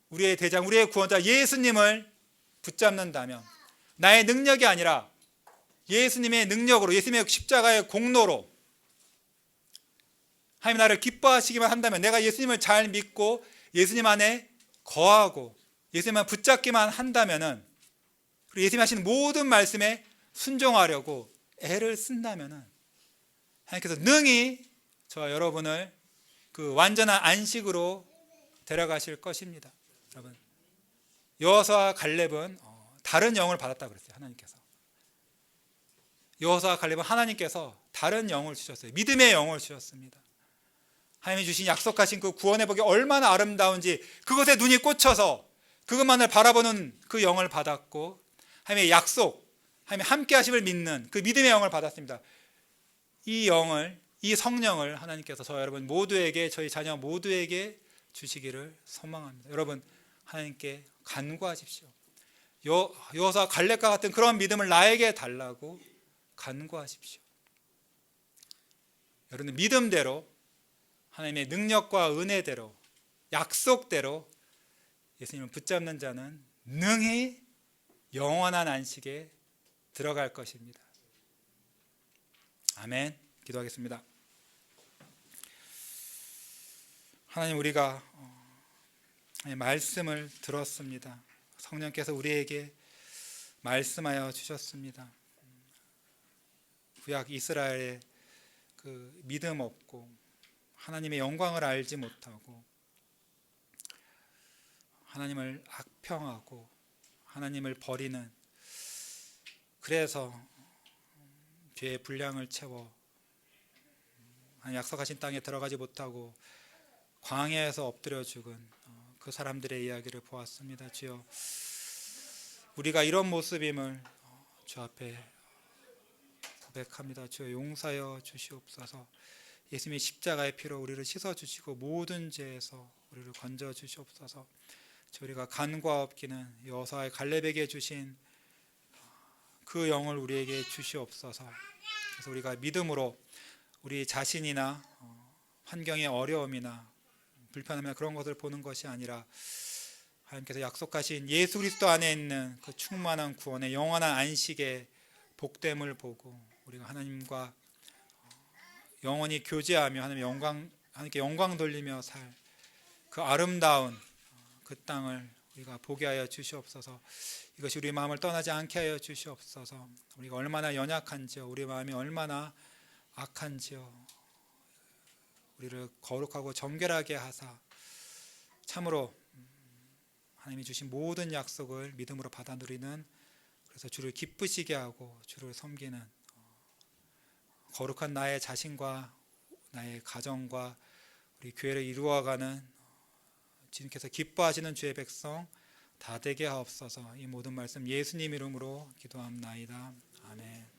우리의 대장, 우리의 구원자 예수님을 붙잡는다면, 나의 능력이 아니라 예수님의 능력으로, 예수님의 십자가의 공로로 하나님 나를 기뻐하시기만 한다면, 내가 예수님을 잘 믿고 예수님 안에 거하고 예수님만 붙잡기만 한다면은, 그리고 예수님이 하시는 모든 말씀에 순종하려고 애를 쓴다면은 하나님께서 능히 저와 여러분을 그 완전한 안식으로 데려가실 것입니다. 여러분, 여호수아와 갈렙은 다른 영을 받았다고 그랬어요. 하나님께서 여호수아와 갈렙은 하나님께서 다른 영을 주셨어요. 믿음의 영을 주셨습니다. 하나님이 주신 약속하신 그 구원의 복이 얼마나 아름다운지 그것에 눈이 꽂혀서 그것만을 바라보는 그 영을 받았고, 하나님의 약속, 하나님의 함께 하심을 믿는 그 믿음의 영을 받았습니다. 이 영을, 이 성령을 하나님께서 저 여러분 모두에게, 저희 자녀 모두에게 주시기를 소망합니다. 여러분, 하나님께 간구하십시오. 여호수아 갈렙과 같은 그런 믿음을 나에게 달라고 간구하십시오. 여러분, 믿음대로, 하나님의 능력과 은혜대로, 약속대로 예수님을 붙잡는 자는 능히 영원한 안식에 들어갈 것입니다. 아멘. 기도하겠습니다. 하나님, 우리가 말씀을 들었습니다. 성령께서 우리에게 말씀하여 주셨습니다. 구약 이스라엘의 그 믿음 없고 하나님의 영광을 알지 못하고 하나님을 악평하고 하나님을 버리는, 그래서 죄의 분량을 채워 약속하신 땅에 들어가지 못하고 광야에서 엎드려 죽은 그 사람들의 이야기를 보았습니다. 주여, 우리가 이런 모습임을 주 앞에 고백합니다. 주여, 용서하여 주시옵소서. 예수님의 십자가의 피로 우리를 씻어주시고 모든 죄에서 우리를 건져주시옵소서. 우리가 간과 없기는 여호수아의 갈렙에게 주신 그 영을 우리에게 주시옵소서. 그래서 우리가 믿음으로 우리 자신이나 환경의 어려움이나 불편함이나 그런 것을 보는 것이 아니라 하나님께서 약속하신 예수 그리스도 안에 있는 그 충만한 구원의 영원한 안식의 복됨을 보고 우리가 하나님과 영원히 교제하며 하나님께 영광 돌리며 살 그 아름다운 그 땅을 우리가 보게 하여 주시옵소서. 이것이 우리 마음을 떠나지 않게 하여 주시옵소서. 우리가 얼마나 연약한지요, 우리 마음이 얼마나 악한지요, 우리를 거룩하고 정결하게 하사 참으로 하나님이 주신 모든 약속을 믿음으로 받아 누리는, 그래서 주를 기쁘시게 하고 주를 섬기는 거룩한 나의 자신과 나의 가정과 우리 교회를 이루어가는 주님께서 기뻐하시는 주의 백성 다 되게 하옵소서. 이 모든 말씀 예수님 이름으로 기도합나이다. 아멘.